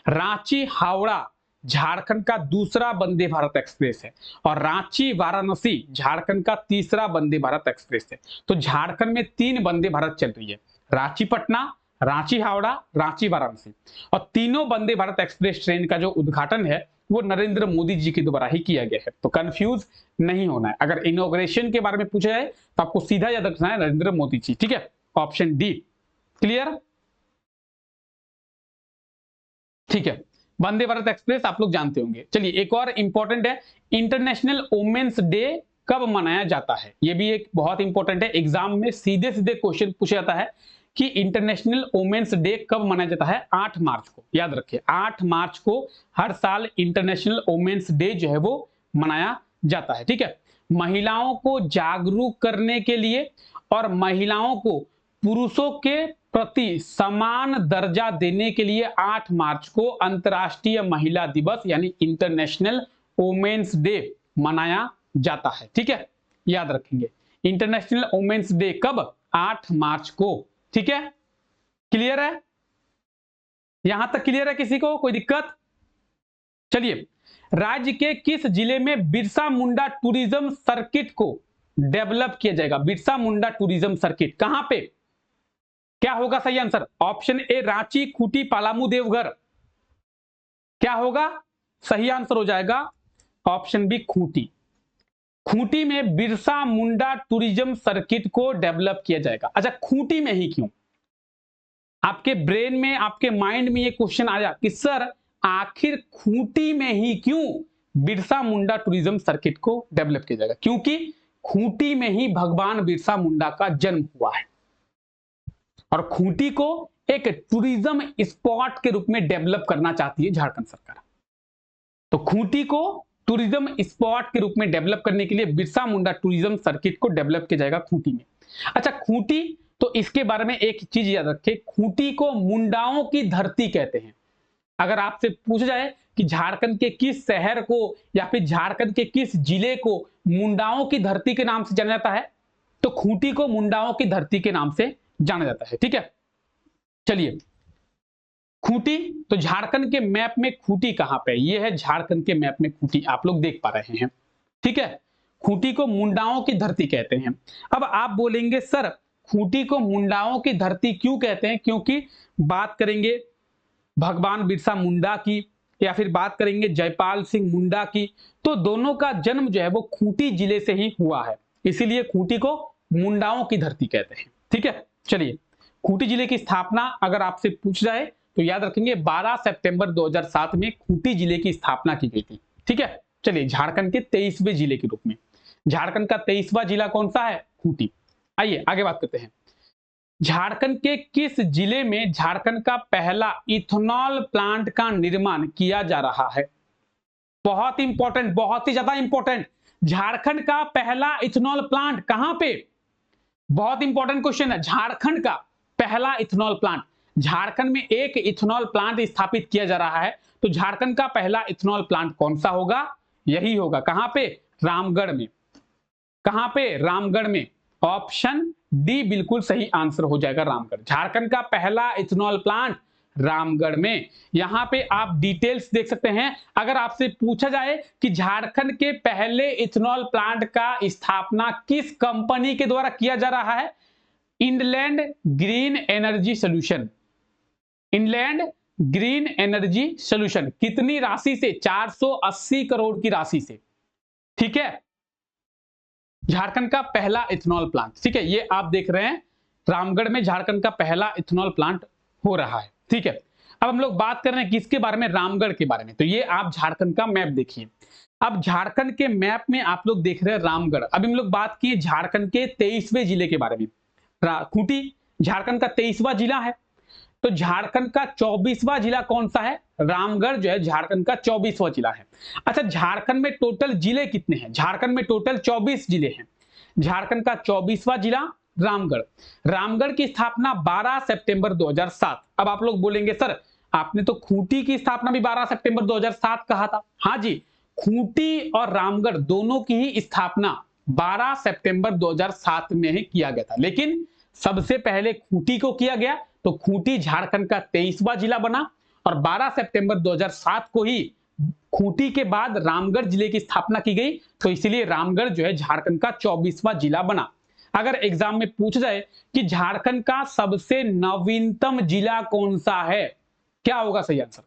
रांची हावड़ा झारखंड का दूसरा वंदे भारत एक्सप्रेस है। और रांची वाराणसी झारखंड का तीसरा वंदे भारत एक्सप्रेस है। तो झारखंड में 3 वंदे भारत चल रही है, रांची पटना, रांची हावड़ा, रांची वाराणसी। और तीनों वंदे भारत एक्सप्रेस ट्रेन का जो उद्घाटन है वो नरेंद्र मोदी जी के द्वारा ही किया गया है। तो कंफ्यूज नहीं होना है, अगर इनॉग्रेशन के बारे में पूछा जाए तो आपको सीधा याद रखना है नरेंद्र मोदी जी, ठीक है। ऑप्शन डी, क्लियर, ठीक है। वंदे भारत एक्सप्रेस आप लोग जानते होंगे। चलिए एक और इंपॉर्टेंट है, इंटरनेशनल वुमेन्स डे कब मनाया जाता है। ये भी एक बहुत इंपॉर्टेंट है, एग्जाम में सीधे सीधे क्वेश्चन पूछा जाता है कि इंटरनेशनल वुमेन्स डे कब मनाया जाता है। 8 मार्च को, याद रखिए 8 मार्च को हर साल इंटरनेशनल वुमेन्स डे जो है वो मनाया जाता है, ठीक है। महिलाओं को जागरूक करने के लिए और महिलाओं को पुरुषों के प्रति समान दर्जा देने के लिए 8 मार्च को अंतर्राष्ट्रीय महिला दिवस यानी इंटरनेशनल वुमेन्स डे मनाया जाता है, ठीक है। याद रखेंगे इंटरनेशनल वुमेन्स डे कब, 8 मार्च को, ठीक है। क्लियर है? यहां तक क्लियर है? किसी को कोई दिक्कत? चलिए, राज्य के किस जिले में बिरसा मुंडा टूरिज्म सर्किट को डेवलप किया जाएगा? बिरसा मुंडा टूरिज्म सर्किट कहां पे? क्या होगा सही answer? Option A Ranchi, Khunti, Palamu, Deoghar. क्या होगा? सही आंसर हो जाएगा ऑप्शन बी खूंटी। खूंटी में बिरसा मुंडा टूरिज्म सर्किट को डेवलप किया जाएगा। अच्छा, खूंटी में ही क्यों? आपके ब्रेन में, आपके माइंड में ये क्वेश्चन आया कि सर आखिर खूंटी में ही क्यों बिरसा मुंडा टूरिज्म सर्किट को डेवलप किया जाएगा? क्योंकि खूंटी में ही भगवान बिरसा मुंडा का जन्म हुआ है और खूंटी को एक टूरिज्म स्पॉट के रूप में डेवलप करना चाहती है झारखंड सरकार। तो खूंटी को टूरिज्म स्पॉट के रूप में डेवलप करने के लिए बिरसा मुंडा टूरिज्म सर्किट को डेवलप किया जाएगा खूंटी में। अच्छा, खूंटी, तो इसके बारे में एक चीज याद रखें, खूंटी को मुंडाओं की धरती कहते हैं। अगर आपसे पूछा जाए कि झारखंड के किस शहर को या फिर झारखंड के किस जिले को मुंडाओं की धरती के नाम से जाना जाता है, तो खूंटी को मुंडाओं की धरती के नाम से जाना जाता है। ठीक है, चलिए, खूंटी, तो झारखंड के मैप में खूंटी कहां पे है? ये है झारखंड के मैप में खूंटी, आप लोग देख पा रहे हैं। ठीक है, खूंटी को मुंडाओं की धरती कहते हैं। अब आप बोलेंगे सर खूंटी को मुंडाओं की धरती क्यों कहते हैं? क्योंकि बात करेंगे भगवान बिरसा मुंडा की या फिर बात करेंगे जयपाल सिंह मुंडा की, तो दोनों का जन्म जो है वो खूंटी जिले से ही हुआ है, इसीलिए खूंटी को मुंडाओं की धरती कहते हैं। ठीक है, चलिए, खूंटी जिले की स्थापना अगर आपसे पूछ जाए तो याद रखेंगे 12 सितंबर 2007 में खूंटी जिले की स्थापना की गई थी। ठीक है, चलिए, झारखंड के 23वें जिले के रूप में। झारखंड का 23वां जिला कौन सा है? खूंटी। आइए आगे बात करते हैं। झारखंड के किस जिले में झारखंड का पहला इथेनॉल प्लांट का निर्माण किया जा रहा है? बहुत इंपॉर्टेंट, बहुत ही ज्यादा इंपॉर्टेंट। झारखंड का पहला इथेनॉल प्लांट कहां पे? बहुत इंपॉर्टेंट क्वेश्चन है। झारखंड का पहला इथेनॉल प्लांट, झारखंड में एक इथेनॉल प्लांट स्थापित किया जा रहा है, तो झारखंड का पहला इथेनॉल प्लांट कौन सा होगा? यही होगा, कहां पे? रामगढ़ में। कहां पे? रामगढ़ में। ऑप्शन डी बिल्कुल सही आंसर हो जाएगा, रामगढ़। झारखंड का पहला इथेनॉल प्लांट रामगढ़ में। यहां पे आप डिटेल्स देख सकते हैं। अगर आपसे पूछा जाए कि झारखंड के पहले इथेनॉल प्लांट का स्थापना किस कंपनी के द्वारा किया जा रहा है? Inland green energy solution. Inland green energy solution. कितनी राशि से? 480 करोड़ की राशि से। ठीक है, झारखंड का पहला इथेनॉल प्लांट। ठीक है, ये आप देख रहे हैं रामगढ़ में झारखंड का पहला इथेनॉल प्लांट हो रहा है। ठीक है, अब हम लोग बात कर रहे हैं किसके बारे में? रामगढ़ के बारे में। तो ये आप झारखंड का मैप देखिए। अब झारखंड के मैप में आप लोग देख रहे हैं रामगढ़। अभी हम लोग बात किए झारखंड के 23वें जिले के बारे में। खूंटी झारखंड का 23वां जिला है, तो झारखंड का 24वां जिला कौन सा है? रामगढ़ जो है झारखंड का 24वां जिला है। अच्छा, झारखंड में टोटल जिले कितने हैं? झारखंड में टोटल 24 जिले हैं। झारखंड का 24वां जिला रामगढ़। रामगढ़ की स्थापना 12 सितंबर 2007। अब आप लोग बोलेंगे सर आपने तो खूंटी की स्थापना भी 12 सितंबर 2007 कहा था। हाँ जी, खूंटी और रामगढ़ दोनों की ही स्थापना 12 सितंबर 2007 में ही किया गया था, लेकिन सबसे पहले खूंटी को किया गया, तो खूंटी झारखंड का 23वां जिला बना और 12 सितंबर 2007 को ही खूंटी के बाद रामगढ़ जिले की स्थापना की गई, तो इसलिए रामगढ़ जो है झारखंड का 24वां जिला बना। अगर एग्जाम में पूछ जाए कि झारखंड का सबसे नवीनतम जिला कौन सा है, क्या होगा सही आंसर?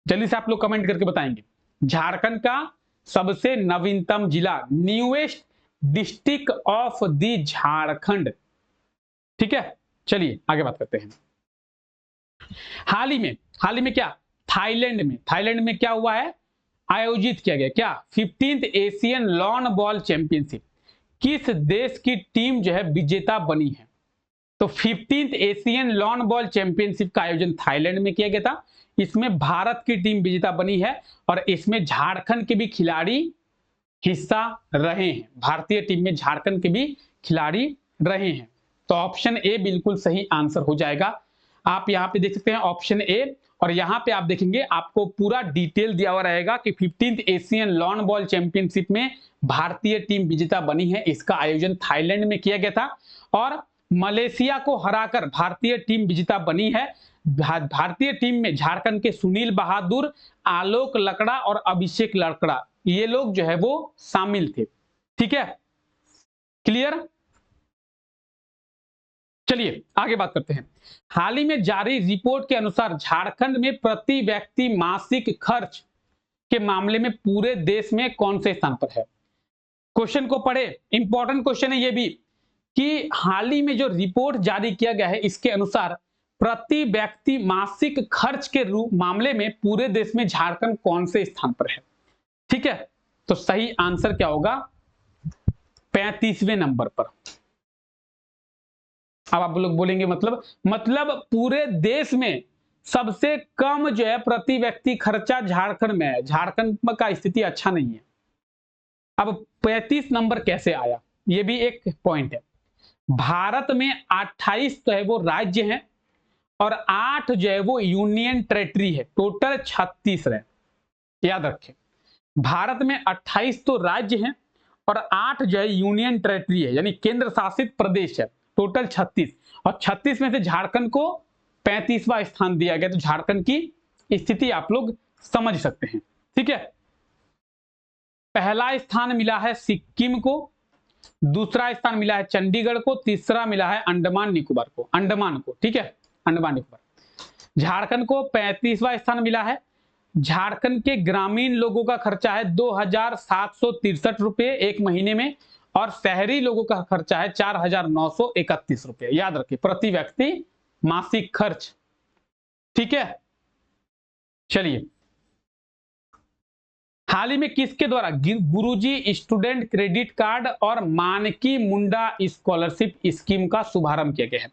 जल्दी से आप लोग कमेंट करके बताएंगे। झारखंड का सबसे नवीनतम जिला, newest district of the Jharkhand. ठीक है, चलिए आगे बात करते हैं। हाल ही में क्या? थाईलैंड में क्या हुआ है? आयोजित किया गया क्या? 15th Asian lawn ball championship. किस देश की टीम जो है विजेता बनी है? तो 15th Asian lawn ball championship का आयोजन थाईलैंड में किया गया था। इसमें भारत की टीम विजेता बनी है और इसमें झारखंड के भी खिलाड़ी हिस्सा रहे हैं। भारतीय टीम में झारखंड के भी खिलाड़ी रहे हैं, तो ऑप्शन ए बिल्कुल सही आंसर हो जाएगा। आप यहां पे देख सकते हैं ऑप्शन ए, और यहां पे आप देखेंगे आपको पूरा डिटेल दिया हुआ रहेगा कि 15th Asian lawn ball championship में भारतीय टीम विजेता बनी है। इसका आयोजन थाईलैंड में किया गया था और मलेशिया को हराकर भारतीय टीम विजेता बनी है। भारतीय टीम में झारखंड के सुनील बहादुर, आलोक लकड़ा और अभिषेक लकड़ा, ये लोग जो है वो शामिल थे। ठीक है, क्लियर। चलिए आगे बात करते हैं। हाल ही में जारी रिपोर्ट के अनुसार झारखंड में प्रति व्यक्ति मासिक खर्च के मामले में पूरे देश में कौन से स्थान पर है। क्वेश्चन को पढ़े, इंपॉर्टेंट क्वेश्चन है ये भी, कि हाल ही में जो रिपोर्ट जारी किया गया है इसके अनुसार प्रति व्यक्ति मासिक खर्च के मामले में पूरे देश में झारखंड कौन से स्थान पर है। ठीक है, तो सही आंसर क्या होगा, 35वें नंबर पर। अब आप लोग बोलेंगे मतलब पूरे देश में सबसे कम जो है प्रति व्यक्ति खर्चा झारखंड में है, झारखंड का स्थिति अच्छा नहीं है। अब 35 नंबर कैसे आया, ये भी एक पॉइंट है। भारत में 28 तो है वो राज्य हैं और 8 जो है वो यूनियन टेरिटरी है, टोटल 36 रहे, याद रखें। भारत में 28 तो राज्य हैं और 8 जो है यूनियन टेरिटरी है, यानी केंद्र शासित प्रदेश है, टोटल 36, और 36 में से झारखंड को 35वां स्थान दिया गया। तो झारखंड की स्थिति आप लोग समझ सकते हैं। ठीक है, पहला स्थान मिला है सिक्किम को, दूसरा स्थान मिला है चंडीगढ़ को, तीसरा मिला है अंडमान निकोबार को, अंडमान को। ठीक है, अंडमान निकोबार। झारखंड को 35वां स्थान मिला है। झारखंड के ग्रामीण लोगों का खर्चा है 2763 रुपए एक महीने में, और शहरी लोगों का खर्चा है 4931 रुपए, याद रखिए, प्रति व्यक्ति मासिक खर्च। ठीक है, चलिए, हाल ही में किसके द्वारा गुरुजी स्टूडेंट क्रेडिट कार्ड और मानकी मुंडा स्कॉलरशिप स्कीम का शुभारंभ किया गया है।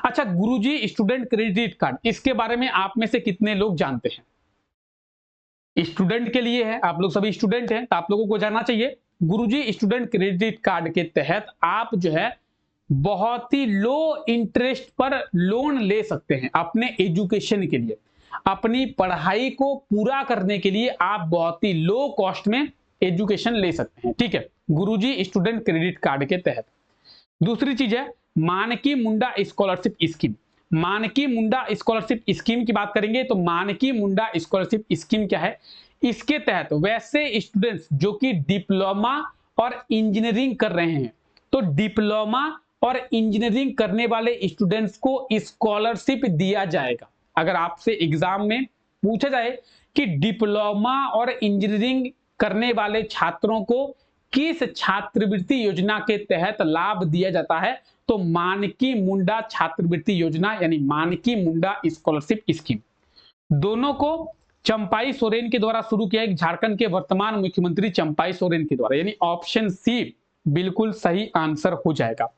अच्छा, गुरुजी स्टूडेंट क्रेडिट कार्ड, इसके बारे में आप में से कितने लोग जानते हैं। स्टूडेंट के लिए है, आप लोग सभी स्टूडेंट हैं तो आप लोगों को जानना चाहिए। गुरुजी स्टूडेंट क्रेडिट कार्ड के तहत आप जो है बहुत ही लो इंटरेस्ट पर लोन ले सकते हैं अपने एजुकेशन के लिए, अपनी पढ़ाई को पूरा करने के लिए आप बहुत ही लो कॉस्ट में एजुकेशन ले सकते हैं। ठीक है, गुरुजी स्टूडेंट क्रेडिट कार्ड के तहत। दूसरी चीज है Manki Munda scholarship scheme. Manki Munda scholarship scheme की बात करेंगे तो मानकी मुंडा स्कॉलरशिप स्कीम क्या है, इसके तहत वैसे स्टूडेंट्स जो कि डिप्लोमा और इंजीनियरिंग कर रहे हैं, तो डिप्लोमा और इंजीनियरिंग करने वाले स्टूडेंट्स को स्कॉलरशिप दिया जाएगा। अगर आपसे एग्जाम में पूछा जाए कि डिप्लोमा और इंजीनियरिंग करने वाले छात्रों को किस छात्रवृत्ति योजना के तहत लाभ दिया जाता है, तो मानकी मुंडा छात्रवृत्ति योजना यानी मानकी मुंडा स्कॉलरशिप स्कीम। दोनों को चंपाई सोरेन के द्वारा शुरू किया, झारखंड के वर्तमान मुख्यमंत्री चंपाई सोरेन के द्वारा, यानी ऑप्शन सी बिल्कुल सही आंसर हो जाएगा।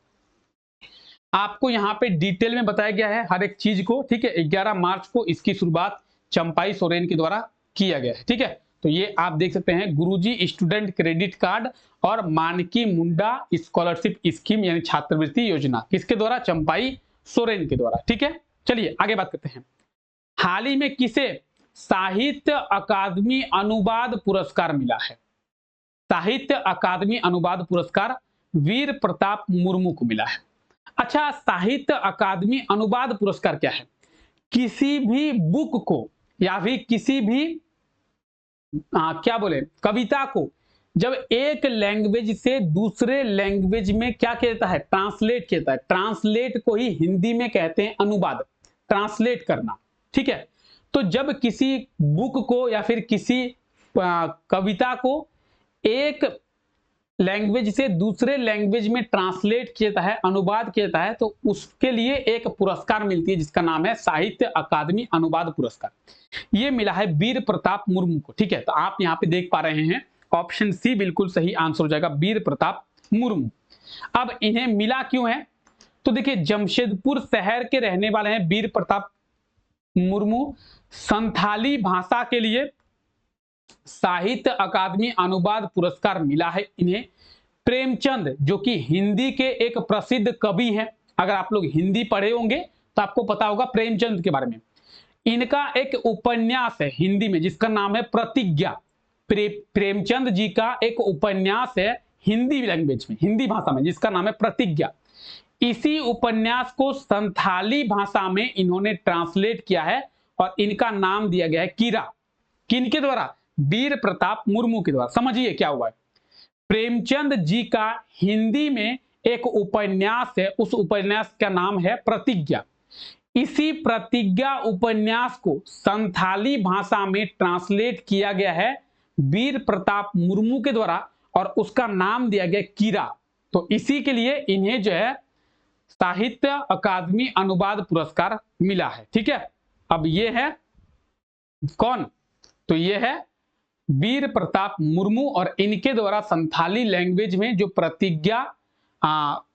आपको यहाँ पे डिटेल में बताया गया है हर एक चीज को। ठीक है, 11 मार्च को इसकी शुरुआत चंपाई सोरेन के द्वारा किया गया है। ठीक है, तो ये आप देख सकते हैं गुरुजी स्टूडेंट क्रेडिट कार्ड और मानकी मुंडा स्कॉलरशिप स्कीम यानी छात्रवृत्ति योजना, किसके द्वारा, चंपाई सोरेन के द्वारा। ठीक है, चलिए आगे बात करते हैं। हाल ही में किसे साहित्य अकादमी अनुवाद पुरस्कार मिला है। साहित्य अकादमी अनुवाद पुरस्कार वीर प्रताप मुर्मू को मिला है। अच्छा, साहित्य अकादमी अनुवाद पुरस्कार क्या है, किसी भी बुक को या फिर किसी भी क्या बोले कविता को जब एक लैंग्वेज से दूसरे लैंग्वेज में क्या कहता है, ट्रांसलेट कहता है। ट्रांसलेट को ही हिंदी में कहते हैं अनुवाद, ट्रांसलेट करना। ठीक है, तो जब किसी बुक को या फिर किसी कविता को एक लैंग्वेज से दूसरे लैंग्वेज में ट्रांसलेट किया है, अनुवाद किया है, तो उसके लिए एक पुरस्कार मिलती है जिसका नाम है साहित्य अकादमी अनुवाद पुरस्कार। ये मिला है वीर प्रताप मुर्मू को। ठीक है, तो आप यहाँ पे देख पा रहे हैं ऑप्शन सी बिल्कुल सही आंसर हो जाएगा, वीर प्रताप मुर्मू। अब इन्हें मिला क्यों है, तो देखिए जमशेदपुर शहर के रहने वाले हैं वीर प्रताप मुर्मू। संथाली भाषा के लिए साहित्य अकादमी अनुवाद पुरस्कार मिला है इन्हें। प्रेमचंद जो कि हिंदी के एक प्रसिद्ध कवि हैं, अगर आप लोग हिंदी पढ़े होंगे तो आपको पता होगा प्रेमचंद के बारे में। इनका एक उपन्यास है हिंदी में जिसका नाम है प्रतिज्ञा। प्रेमचंद जी का एक उपन्यास है हिंदी लैंग्वेज में, हिंदी भाषा में, जिसका नाम है प्रतिज्ञा। इसी उपन्यास को संथाली भाषा में इन्होंने ट्रांसलेट किया है और इनका नाम दिया गया है कीरा। किनके द्वारा? वीर प्रताप मुर्मू के द्वारा। समझिए क्या हुआ है। प्रेमचंद जी का हिंदी में एक उपन्यास है, उस उपन्यास का नाम है प्रतिज्ञा। इसी प्रतिज्ञा उपन्यास को संथाली भाषा में ट्रांसलेट किया गया है वीर प्रताप मुर्मू के द्वारा और उसका नाम दिया गया कीरा। तो इसी के लिए इन्हें जो है साहित्य अकादमी अनुवाद पुरस्कार मिला है। ठीक है, अब ये है कौन? तो ये है वीर प्रताप मुर्मू और इनके द्वारा संथाली लैंग्वेज में जो प्रतिज्ञा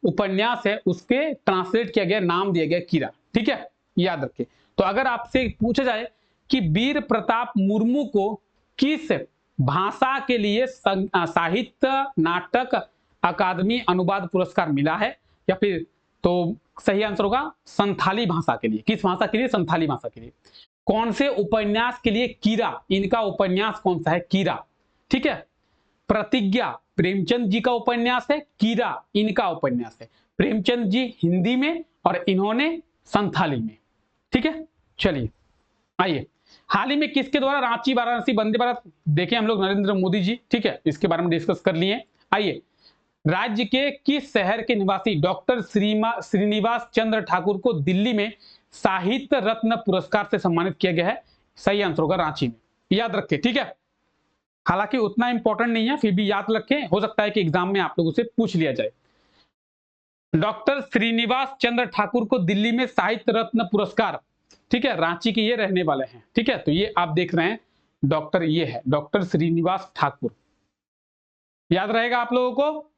उपन्यास है उसके ट्रांसलेट किया गया, नाम दिया गया कीरा। ठीक है, याद रखिए। तो अगर आपसे पूछा जाए कि वीर प्रताप मुर्मू को किस भाषा के लिए साहित्य नाटक अकादमी अनुवाद पुरस्कार मिला है, या फिर तो सही आंसर होगा संथाली भाषा के लिए। किस भाषा के लिए? संथाली भाषा के लिए। कौन से उपन्यास के लिए? कीरा। इनका उपन्यास कौन सा है? कीरा। ठीक है, प्रतिज्ञा प्रेमचंद जी का उपन्यास है, कीरा इनका उपन्यास है। प्रेमचंद जी हिंदी में और इन्होंने संथाली में। ठीक है, चलिए आइए। हाल ही में किसके द्वारा रांची वाराणसी वंदे भारत देखे हम लोग? नरेंद्र मोदी जी। ठीक है, इसके बारे में डिस्कस कर लिए। आइए, राज्य के किस शहर के निवासी डॉक्टर श्रीनिवास चंद्र ठाकुर को दिल्ली में साहित्य रत्न पुरस्कार से सम्मानित किया गया है? सही आंसर होगा रांची में। याद रखें। ठीक है, हालांकि उतना इंपॉर्टेंट नहीं है, फिर भी याद रखें, हो सकता है कि एग्जाम में आप लोगों से पूछ लिया जाए। डॉक्टर श्रीनिवास चंद्र ठाकुर को दिल्ली में साहित्य रत्न पुरस्कार, ठीक है, रांची के ये रहने वाले हैं। ठीक है, तो ये आप देख रहे हैं डॉक्टर, ये है डॉक्टर श्रीनिवास ठाकुर। याद रहेगा आप लोगों को?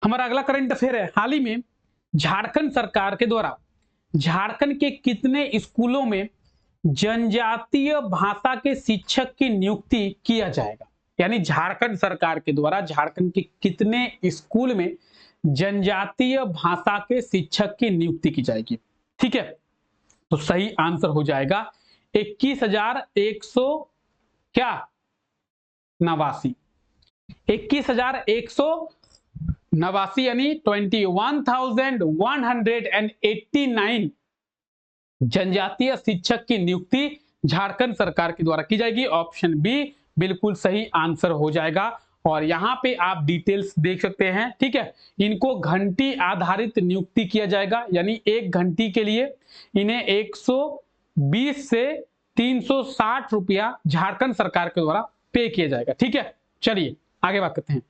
हमारा अगला करंट अफेयर है। हाल ही में झारखंड सरकार के द्वारा झारखंड के कितने स्कूलों में जनजातीय भाषा के शिक्षक की नियुक्ति किया जाएगा? यानी झारखंड सरकार के द्वारा झारखंड के कितने स्कूल में जनजातीय भाषा के शिक्षक की नियुक्ति की जाएगी? ठीक है, तो सही आंसर हो जाएगा 21,100 क्या 89, 21,189 यानी 21,189 जनजातीय शिक्षक की नियुक्ति झारखंड सरकार के द्वारा की जाएगी। ऑप्शन बी बिल्कुल सही आंसर हो जाएगा। और यहाँ पे आप डिटेल्स देख सकते हैं। ठीक है, इनको घंटी आधारित नियुक्ति किया जाएगा, यानी एक घंटी के लिए इन्हें 120 से 360 रुपया झारखंड सरकार के द्वारा पे किया जाएगा। ठीक है, चलिए आगे बात करते हैं।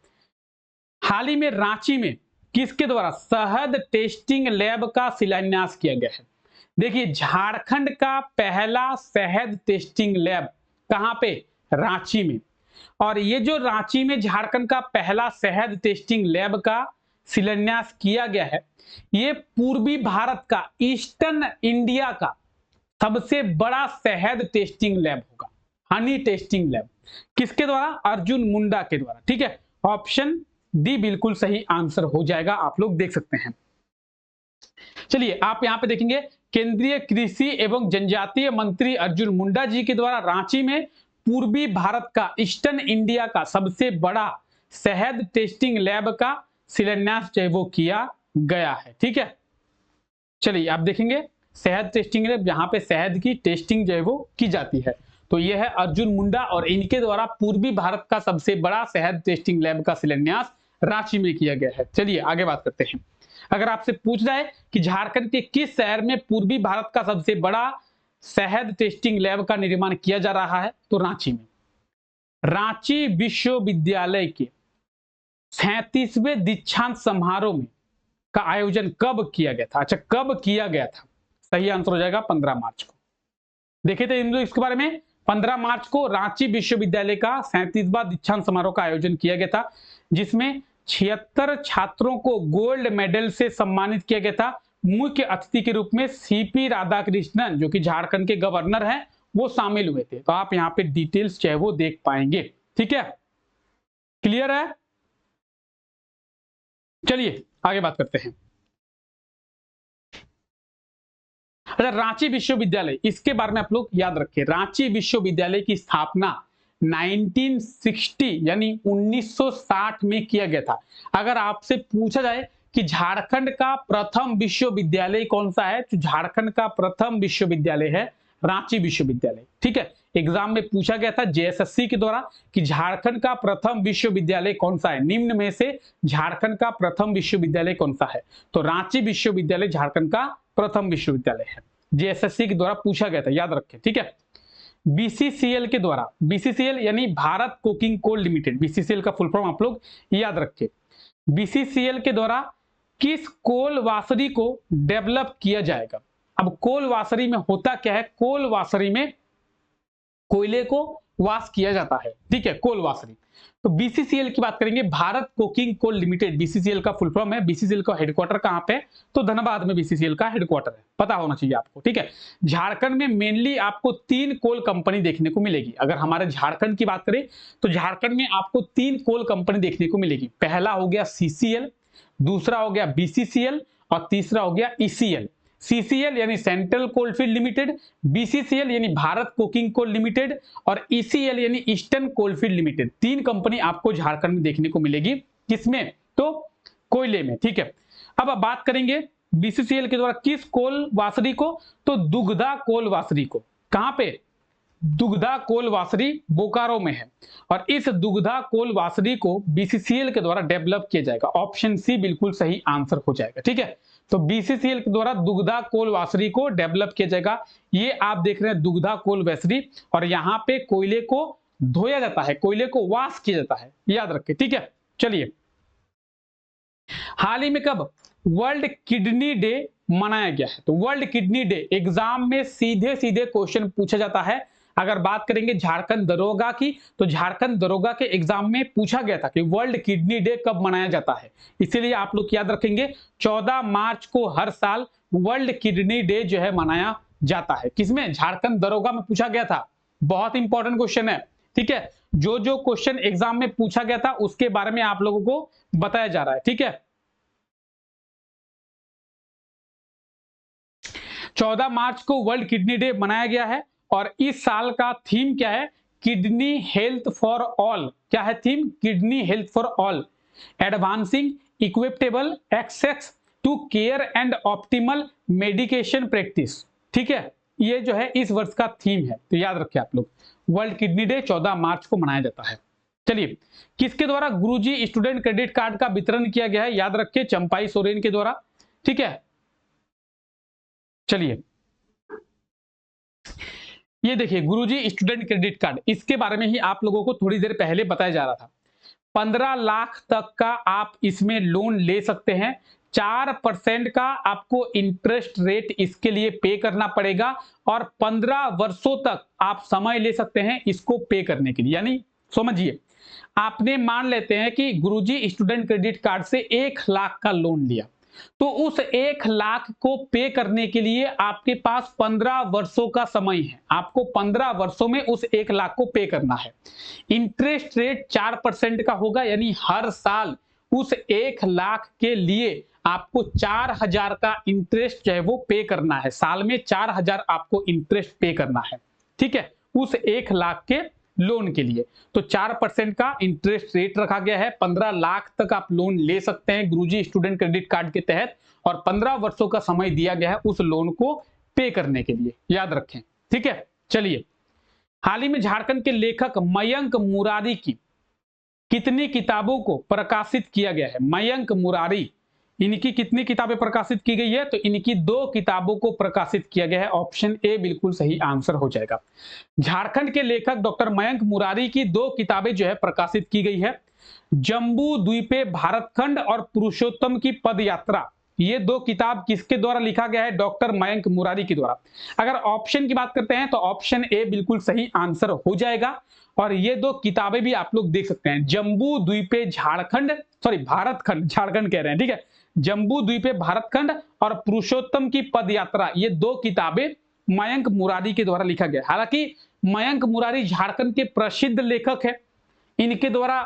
हाल ही में रांची में किसके द्वारा शहद टेस्टिंग लैब का शिलान्यास किया गया है? देखिए, झारखंड का पहला शहद टेस्टिंग लैब कहां पे? रांची में। और ये जो रांची में झारखंड का पहला शहद टेस्टिंग लैब का शिलान्यास किया गया है, ये पूर्वी भारत का, ईस्टर्न इंडिया का सबसे बड़ा शहद टेस्टिंग लैब होगा, हनी टेस्टिंग लैब। किसके द्वारा? अर्जुन मुंडा के द्वारा। ठीक है, ऑप्शन डी बिल्कुल सही आंसर हो जाएगा, आप लोग देख सकते हैं। चलिए आप यहां पे देखेंगे, केंद्रीय कृषि एवं जनजातीय मंत्री अर्जुन मुंडा जी के द्वारा रांची में पूर्वी भारत का, ईस्टर्न इंडिया का सबसे बड़ा शहद टेस्टिंग लैब का शिलान्यास जो है वो किया गया है। ठीक है, चलिए आप देखेंगे शहद टेस्टिंग लैब, जहां पे शहद की टेस्टिंग जो है वो की जाती है, तो यह है अर्जुन मुंडा और इनके द्वारा पूर्वी भारत का सबसे बड़ा शहद टेस्टिंग लैब का शिलान्यास रांची में किया गया है। चलिए आगे बात करते हैं। अगर आपसे पूछ जाए कि झारखंड के किस शहर में पूर्वी भारत का सबसे बड़ा शहद टेस्टिंग लैब का निर्माण किया जा रहा है, तो रांची में। रांची विश्वविद्यालय के 37वें दीक्षांत समारोह में का आयोजन कब किया गया था? अच्छा, कब किया गया था? सही आंसर हो जाएगा 15 मार्च को। देखे थे इन लोग इसके बारे में। 15 मार्च को रांची विश्वविद्यालय का 37वां दीक्षांत समारोह का आयोजन किया गया था, जिसमें 76 छात्रों को गोल्ड मेडल से सम्मानित किया गया था। मुख्य अतिथि के रूप में सीपी राधाकृष्णन, जो कि झारखंड के गवर्नर हैं, वो शामिल हुए थे। तो आप यहाँ पे डिटेल्स चाहे वो देख पाएंगे। ठीक है, क्लियर है? चलिए आगे बात करते हैं। अच्छा, रांची विश्वविद्यालय, इसके बारे में आप लोग याद रखें। रांची विश्वविद्यालय की स्थापना 1960 यानी 1960 में किया गया था। अगर आपसे पूछा जाए कि झारखंड का प्रथम विश्वविद्यालय कौन सा है, तो झारखंड का प्रथम विश्वविद्यालय है रांची विश्वविद्यालय। ठीक है, एग्जाम में पूछा गया था जेएसएससी के द्वारा कि झारखंड का प्रथम विश्वविद्यालय कौन सा है, निम्न में से झारखंड का प्रथम विश्वविद्यालय कौन सा है, तो रांची विश्वविद्यालय झारखंड का प्रथम विश्वविद्यालय है। जेएसएससी के द्वारा पूछा गया था, याद रखें। ठीक है, बीसीसीएल के द्वारा, बीसीसीएल यानी Bharat coking coal limited, BCCL का फुल फॉर्म आप लोग याद रखें। बीसीसीएल के द्वारा किस कोल वासरी को डेवलप किया जाएगा। अब कोल वासरी में होता क्या है, कोल वासरी में कोयले को वाश किया जाता है। ठीक है, कोल वासरी। तो बीसीसीएल की बात करेंगे, Bharat coking coal limited, BCCL का फुल फॉर्म है। बीसीसीएल का हेडक्वार्टर कहां पे है, तो धनबाद में बीसीसीएल का हेडक्वार्टर है, पता होना चाहिए आपको। ठीक है, झारखंड में मेनली आपको 3 कोल कंपनी देखने को मिलेगी। अगर हमारे झारखंड की बात करें तो झारखंड में आपको 3 कोल कंपनी देखने को मिलेगी। पहला हो गया सीसीएल, दूसरा हो गया बीसीसीएल और तीसरा हो गया ईसीएल। सीसीएल यानी सेंट्रल कोलफील्ड लिमिटेड, बीसीसीएल यानी भारत कोकिंग कोल लिमिटेड और ईसीएल यानी ईस्टर्न कोलफील्ड लिमिटेड। 3 कंपनी आपको झारखंड में देखने को मिलेगी, किसमें, तो कोयले में। ठीक है, अब बात करेंगे बीसीसीएल के द्वारा किस कोल वासरी को, तो दुग्धा कोल वासरी को। कहां पे, दुग्धा कोल वासरी बोकारो में है और इस दुग्धा कोल वासरी को बीसीसीएल के द्वारा डेवलप किया जाएगा। ऑप्शन सी बिल्कुल सही आंसर हो जाएगा। ठीक है, तो बीसीसीएल के द्वारा दुग्धा कोल वासरी को डेवलप किया जाएगा। ये आप देख रहे हैं दुग्धा कोल वासरी, और यहां पे कोयले को धोया जाता है, कोयले को वाश किया जाता है, याद रखें। ठीक है, चलिए, हाल ही में कब वर्ल्ड किडनी डे मनाया गया है, तो वर्ल्ड किडनी डे एग्जाम में सीधे सीधे क्वेश्चन पूछा जाता है। अगर बात करेंगे झारखंड दरोगा की, तो झारखंड दरोगा के एग्जाम में पूछा गया था कि वर्ल्ड किडनी डे कब मनाया जाता है, इसीलिए आप लोग याद रखेंगे 14 मार्च को हर साल वर्ल्ड किडनी डे जो है मनाया जाता है। किसमें, झारखंड दरोगा में पूछा गया था। बहुत इंपॉर्टेंट क्वेश्चन है। ठीक है, जो क्वेश्चन एग्जाम में पूछा गया था उसके बारे में आप लोगों को बताया जा रहा है। ठीक है, 14 मार्च को वर्ल्ड किडनी डे मनाया गया है और इस साल का थीम क्या है, किडनी हेल्थ फॉर ऑल। क्या है theme, kidney health for all, advancing equitable access to care and optimal medication practice. ठीक है, ये जो है इस वर्ष का थीम है, तो याद रखिए आप लोग, वर्ल्ड किडनी डे 14 मार्च को मनाया जाता है। चलिए, किसके द्वारा गुरुजी स्टूडेंट क्रेडिट कार्ड का वितरण किया गया है, याद रखिए चंपाई सोरेन के द्वारा। ठीक है, चलिए, ये देखिए गुरुजी स्टूडेंट क्रेडिट कार्ड, इसके बारे में ही आप लोगों को थोड़ी देर पहले बताया जा रहा था। 15 लाख तक का आप इसमें लोन ले सकते हैं। 4% का आपको इंटरेस्ट रेट इसके लिए पे करना पड़ेगा और 15 वर्षों तक आप समय ले सकते हैं इसको पे करने के लिए। यानी समझिए, आपने मान लेते हैं कि गुरुजी स्टूडेंट क्रेडिट कार्ड से 1 लाख का लोन लिया, तो उस 1 लाख को पे करने के लिए आपके पास 15 वर्षों का समय है। आपको 15 वर्षों में उस 1 लाख को पे करना है। इंटरेस्ट रेट 4% का होगा, यानी हर साल उस 1 लाख के लिए आपको 4000 का इंटरेस्ट जो है वो पे करना है। साल में 4000 आपको इंटरेस्ट पे करना है। ठीक है, उस 1 लाख के लोन के लिए तो 4% का इंटरेस्ट रेट रखा गया है। 15 लाख तक आप लोन ले सकते हैं गुरुजी स्टूडेंट क्रेडिट कार्ड के तहत और 15 वर्षों का समय दिया गया है उस लोन को पे करने के लिए, याद रखें। ठीक है, चलिए, हाल ही में झारखंड के लेखक मयंक मुरारी की कितनी किताबों को प्रकाशित किया गया है। मयंक मुरारी, इनकी कितनी किताबें प्रकाशित की गई है, तो इनकी 2 किताबों को प्रकाशित किया गया है। ऑप्शन ए बिल्कुल सही आंसर हो जाएगा। झारखंड के लेखक डॉक्टर मयंक मुरारी की 2 किताबें जो है प्रकाशित की गई है, जम्बू द्वीपे भारतखंड और पुरुषोत्तम की पद यात्रा। ये 2 किताब किसके द्वारा लिखा गया है, डॉक्टर मयंक मुरारी के द्वारा। अगर ऑप्शन की बात करते हैं तो ऑप्शन ए बिल्कुल सही आंसर हो जाएगा। और ये 2 किताबें भी आप लोग देख सकते हैं, जम्बू द्वीपे झारखंड, सॉरी भारतखंड, झारखंड कह रहे हैं। ठीक है, जम्बू द्वीपे भारतखंड और पुरुषोत्तम की पद यात्रा, ये 2 किताबें मयंक मुरारी के द्वारा लिखा गया। हालांकि मयंक मुरारी झारखंड के प्रसिद्ध लेखक है, इनके द्वारा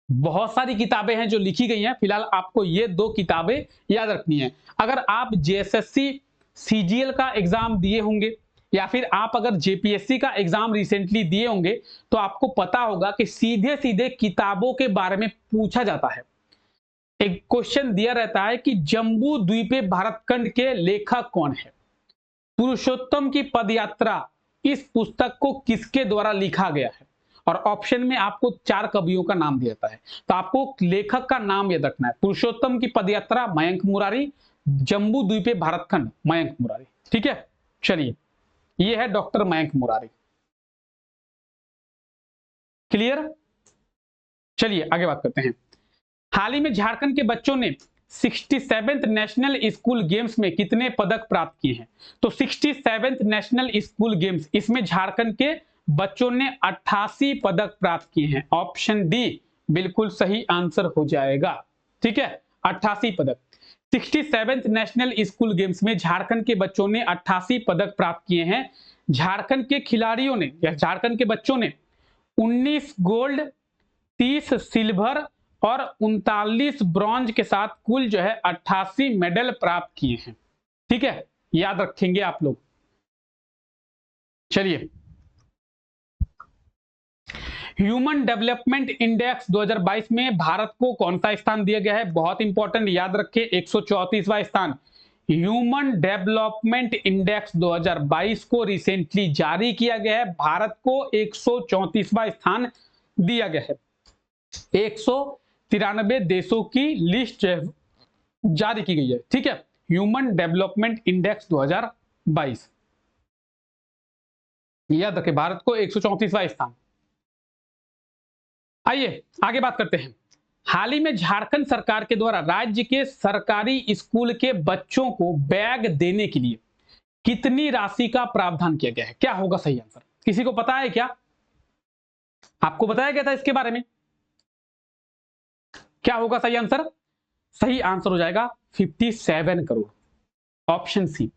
बहुत सारी किताबें हैं जो लिखी गई हैं। फिलहाल आपको ये 2 किताबें याद रखनी है। अगर आप जेएसएससी सीजीएल का एग्जाम दिए होंगे या फिर आप अगर जेपीएससी का एग्जाम रिसेंटली दिए होंगे तो आपको पता होगा कि सीधे सीधे किताबों के बारे में पूछा जाता है। एक क्वेश्चन दिया रहता है कि जम्बू द्वीपे भारतखंड के लेखक कौन है। पुरुषोत्तम की पदयात्रा इस पुस्तक को किसके द्वारा लिखा गया है, और ऑप्शन में आपको 4 कवियों का नाम दिया जाता है, तो आपको लेखक का नाम याद रखना है। पुरुषोत्तम की पदयात्रा मयंक मुरारी, जम्बू द्वीपे भारतखंड मयंक मुरारी। ठीक है, चलिए ये है डॉक्टर मयंक मुरारी। क्लियर, चलिए आगे बात करते हैं। हाल ही में झारखंड के बच्चों ने 67th नेशनल स्कूल गेम्स में कितने पदक प्राप्त किए हैं। तो 67th नेशनल स्कूल गेम्स, इसमें झारखंड के बच्चों ने 88 पदक प्राप्त किए हैं। ऑप्शन डी बिल्कुल सही आंसर हो जाएगा। ठीक है, 88 पदक। 67th नेशनल स्कूल गेम्स में झारखंड के बच्चों ने 88 पदक प्राप्त किए हैं। झारखंड के खिलाड़ियों ने या झारखंड के बच्चों ने 19 गोल्ड, 30 सिल्वर और 39 ब्रॉन्ज के साथ कुल जो है 88 मेडल प्राप्त किए हैं। ठीक है, याद रखेंगे आप लोग। चलिए, ह्यूमन डेवलपमेंट इंडेक्स 2022 में भारत को कौन सा स्थान दिया गया है। बहुत इंपॉर्टेंट, याद रखें 134वां स्थान। ह्यूमन डेवलपमेंट इंडेक्स 2022 को रिसेंटली जारी किया गया है। भारत को 134वां स्थान दिया गया है। 193 देशों की लिस्ट जारी की गई है। ठीक है, ह्यूमन डेवलपमेंट इंडेक्स 2022, याद रखें भारत को 134वां स्थान। आइए आगे बात करते हैं। हाल ही में झारखंड सरकार के द्वारा राज्य के सरकारी स्कूल के बच्चों को बैग देने के लिए कितनी राशि का प्रावधान किया गया है। क्या होगा सही आंसर, किसी को पता है क्या? आपको बताया गया था इसके बारे में, क्या होगा सही आंसर? सही आंसर हो जाएगा 57 करोड़। Option C.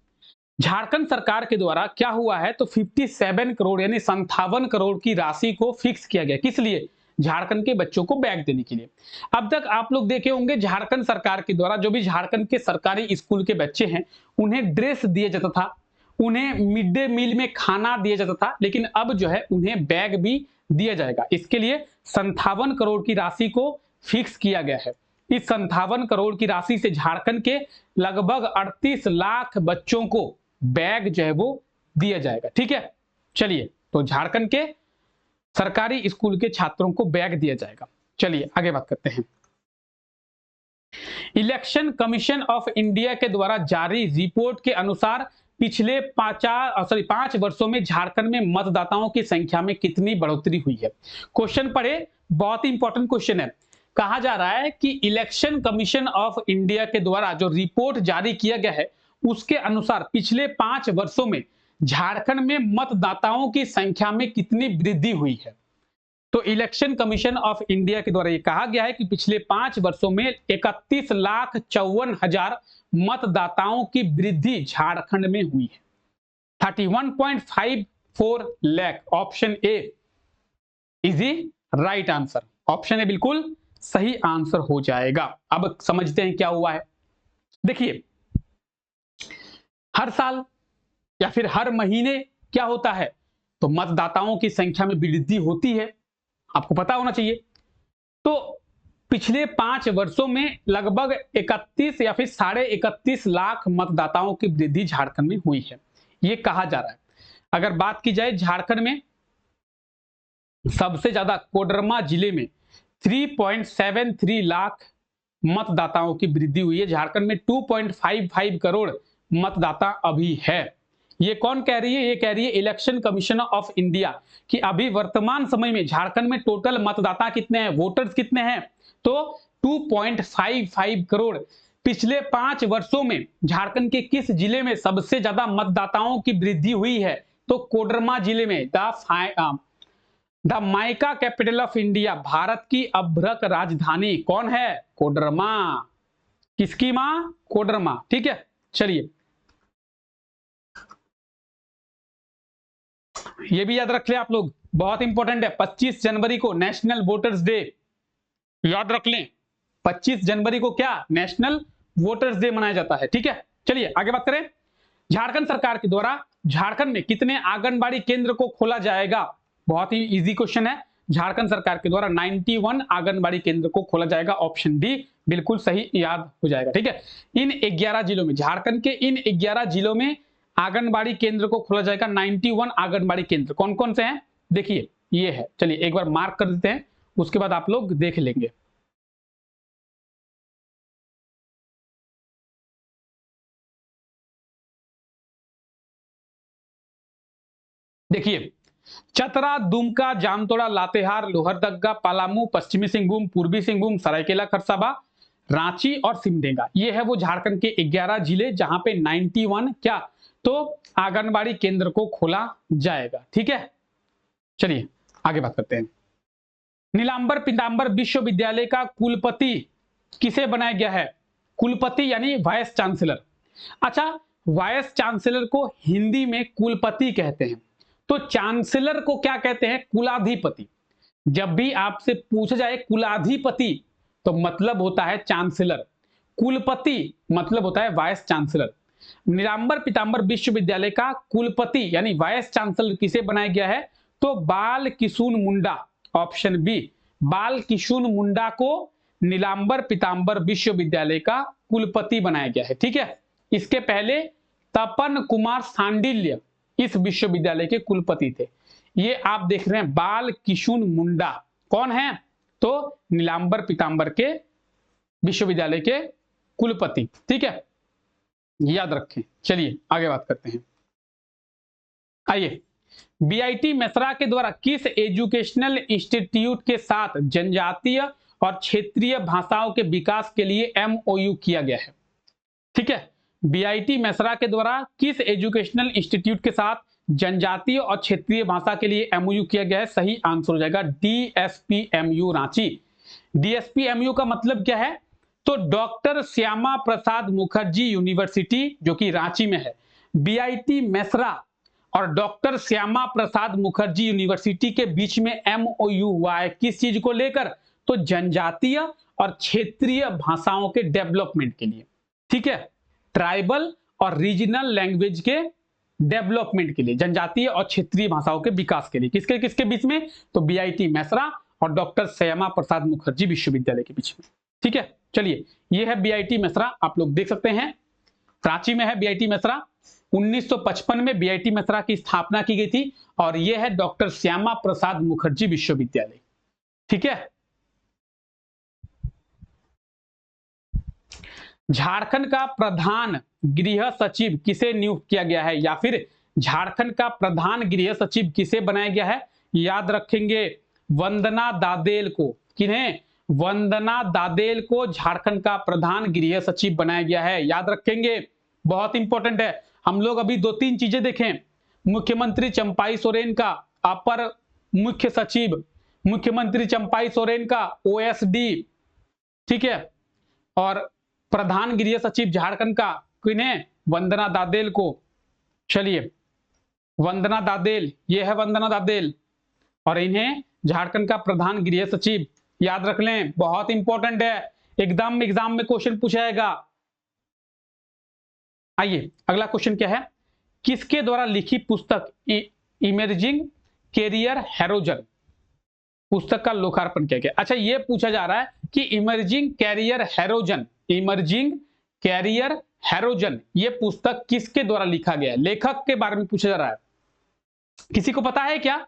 झारखंड सरकार के द्वारा क्या हुआ है, तो 57 करोड़ यानी 57 करोड़ की राशि को फिक्स किया गया। किस लिए? झारखंड के बच्चों को बैग देने के लिए। अब तक आप लोग देखे होंगे झारखंड सरकार के द्वारा जो भी झारखंड के सरकारी स्कूल के बच्चे हैं उन्हें ड्रेस दिया जाता था, उन्हें मिड डे मील में खाना दिया जाता था, लेकिन अब जो है उन्हें बैग भी दिया जाएगा। इसके लिए 57 करोड़ की राशि को फिक्स किया गया है। इस 57 करोड़ की राशि से झारखंड के लगभग 38 लाख बच्चों को बैग जो है वो दिया जाएगा। ठीक है, चलिए तो झारखंड के सरकारी स्कूल के छात्रों को बैग दिया जाएगा। चलिए आगे बात करते हैं। इलेक्शन कमीशन ऑफ इंडिया के द्वारा जारी रिपोर्ट के अनुसार पिछले 5 वर्षों में झारखंड में मतदाताओं की संख्या में कितनी बढ़ोतरी हुई है। क्वेश्चन पढ़े, बहुत ही इंपॉर्टेंट क्वेश्चन है। कहा जा रहा है कि इलेक्शन कमीशन ऑफ इंडिया के द्वारा जो रिपोर्ट जारी किया गया है उसके अनुसार पिछले 5 वर्षों में झारखंड में मतदाताओं की संख्या में कितनी वृद्धि हुई है। तो इलेक्शन कमीशन ऑफ इंडिया के द्वारा यह कहा गया है कि पिछले 5 वर्षों में 31,54,000 मतदाताओं की वृद्धि झारखंड में हुई है। 31.54 lakh. Option A is the right answer. Option A बिल्कुल सही आंसर हो जाएगा। अब समझते हैं क्या हुआ है। देखिए, हर साल या फिर हर महीने क्या होता है, तो मतदाताओं की संख्या में वृद्धि होती है, आपको पता होना चाहिए। तो पिछले 5 वर्षों में लगभग 31 या फिर 31.5 लाख मतदाताओं की वृद्धि झारखंड में हुई है, ये कहा जा रहा है। अगर बात की जाए झारखंड में सबसे ज्यादा कोडरमा जिले में 3.73 लाख मतदाताओं की वृद्धि हुई है। झारखंड में 2.55 करोड़ मतदाता अभी है। ये कौन कह रही है? ये कह रही है इलेक्शन कमीशन ऑफ इंडिया कि अभी वर्तमान समय में झारखंड में टोटल मतदाता कितने हैं, वोटर्स कितने हैं, तो 2.55 करोड़। पिछले 5 वर्षों में झारखंड के किस जिले में सबसे ज्यादा मतदाताओं की वृद्धि हुई है, तो कोडरमा जिले में। The mica capital of India, Bharat की अभ्रक राजधानी कौन है? कोडरमा। किसकी मां? कोडरमा। ठीक है, चलिए ये भी याद रख ले आप लोग, बहुत इंपॉर्टेंट है। 25 जनवरी को नेशनल वोटर्स डे, याद रख लें। 25 जनवरी को क्या? नेशनल वोटर्स डे मनाया जाता है। ठीक है, चलिए आगे बात करें। झारखंड सरकार के द्वारा झारखंड में कितने आंगनबाड़ी केंद्र को खोला जाएगा? बहुत ही इजी क्वेश्चन है। झारखंड सरकार के द्वारा 91 आंगनबाड़ी केंद्र को खोला जाएगा। ऑप्शन डी बिल्कुल सही याद हो जाएगा। ठीक है, इन 11 जिलों में, झारखंड के इन 11 जिलों में आंगनबाड़ी केंद्र को खोला जाएगा। 91 आंगनबाड़ी केंद्र कौन कौन से हैं? देखिए ये है, चलिए एक बार मार्क कर देते हैं, उसके बाद आप लोग देख लेंगे। देखिए, चतरा, दुमका, जामतोड़ा, लातेहार, लोहरदगा, पलामू, पश्चिमी सिंहभूम, पूर्वी सिंहभूम, सरायकेला खरसावा, रांची और सिमडेगा, ये है वो झारखंड के 11 जिले जहां पे 91 क्या तो आंगनबाड़ी केंद्र को खोला जाएगा। ठीक है, चलिए आगे बात करते हैं। नीलांबर पीतांबर विश्वविद्यालय का कुलपति किसे बनाया गया है? कुलपति यानी वाइस चांसलर। अच्छा, वाइस चांसलर को हिंदी में कुलपति कहते हैं, तो चांसलर को क्या कहते हैं? कुलाधिपति। जब भी आपसे पूछा जाए कुलाधिपति तो मतलब होता है चांसलर, कुलपति मतलब होता है वाइस चांसलर। नीलांबर पीतांबर विश्वविद्यालय का कुलपति यानी वाइस चांसलर किसे बनाया गया है? तो बाल किशुन मुंडा, ऑप्शन बी, बाल किशुन मुंडा को नीलांबर पीतांबर विश्वविद्यालय का कुलपति बनाया गया है। ठीक है, इसके पहले तपन कुमार सांडिल्य इस विश्वविद्यालय के कुलपति थे। ये आप देख रहे हैं बाल किशुन मुंडा कौन है? तो नीलांबर पीतांबर के विश्वविद्यालय के कुलपति। ठीक है, याद रखें। चलिए आगे बात करते हैं। आइए, बीआईटी मेसरा के द्वारा किस एजुकेशनल इंस्टीट्यूट के साथ जनजातीय और क्षेत्रीय भाषाओं के विकास के लिए एमओयू किया गया है? ठीक है, बीआईटी मेसरा के द्वारा किस एजुकेशनल इंस्टीट्यूट के साथ जनजातीय और क्षेत्रीय भाषा के लिए एमओयू किया गया है? सही आंसर हो जाएगा डीएसपीएमयू रांची। डीएसपीएमयू का मतलब क्या है? तो डॉक्टर श्यामा प्रसाद मुखर्जी यूनिवर्सिटी जो कि रांची में है, बीआईटी मेसरा और डॉक्टर श्यामा प्रसाद मुखर्जी यूनिवर्सिटी के बीच में एमओयू हुआ है। किस चीज को लेकर? तो जनजातीय और क्षेत्रीय भाषाओं के डेवलपमेंट के लिए। ठीक है, ट्राइबल और रीजनल लैंग्वेज के डेवलपमेंट के लिए, जनजातीय और क्षेत्रीय भाषाओं के विकास के लिए। किसके किसके बीच में? तो बीआईटी मेसरा और डॉक्टर श्यामा प्रसाद मुखर्जी विश्वविद्यालय के बीच में। ठीक है, चलिए ये है बीआईटी मेसरा, आप लोग देख सकते हैं रांची में है बीआईटी मेसरा। 1955 में बीआईटी मेसरा की स्थापना की गई थी और यह है डॉक्टर श्यामा प्रसाद मुखर्जी विश्वविद्यालय। ठीक है, झारखंड का प्रधान गृह सचिव किसे नियुक्त किया गया है, या फिर झारखंड का प्रधान गृह सचिव किसे बनाया गया है? याद रखेंगे वंदना दादेल को। किन्हें? वंदना दादेल को झारखंड का प्रधान गृह सचिव बनाया गया है। याद रखेंगे, बहुत इंपॉर्टेंट है। हम लोग अभी 2-3 चीजें देखें। मुख्यमंत्री चंपाई सोरेन का अपर मुख्य सचिव, मुख्यमंत्री चंपाई सोरेन का ओएसडी, ठीक है, और प्रधान गृह सचिव झारखंड का किन्हें? वंदना दादेल को। चलिए, वंदना दादेल, ये है वंदना दादेल, और इन्हें झारखंड का प्रधान गृह सचिव याद रख लें, बहुत इंपॉर्टेंट है, एकदम एग्जाम में क्वेश्चन पूछा जाएगा। आइए अगला क्वेश्चन क्या है? किसके द्वारा लिखी पुस्तक इमर्जिंग कैरियर हेरोजन पुस्तक का लोकार्पण किया गया? अच्छा, ये पूछा जा रहा है कि इमर्जिंग कैरियर हेरोजन, इमर्जिंग कैरियर हेरोजन ये पुस्तक किसके द्वारा लिखा गया है? लेखक के बारे में पूछा जा रहा है। किसी को पता है क्या?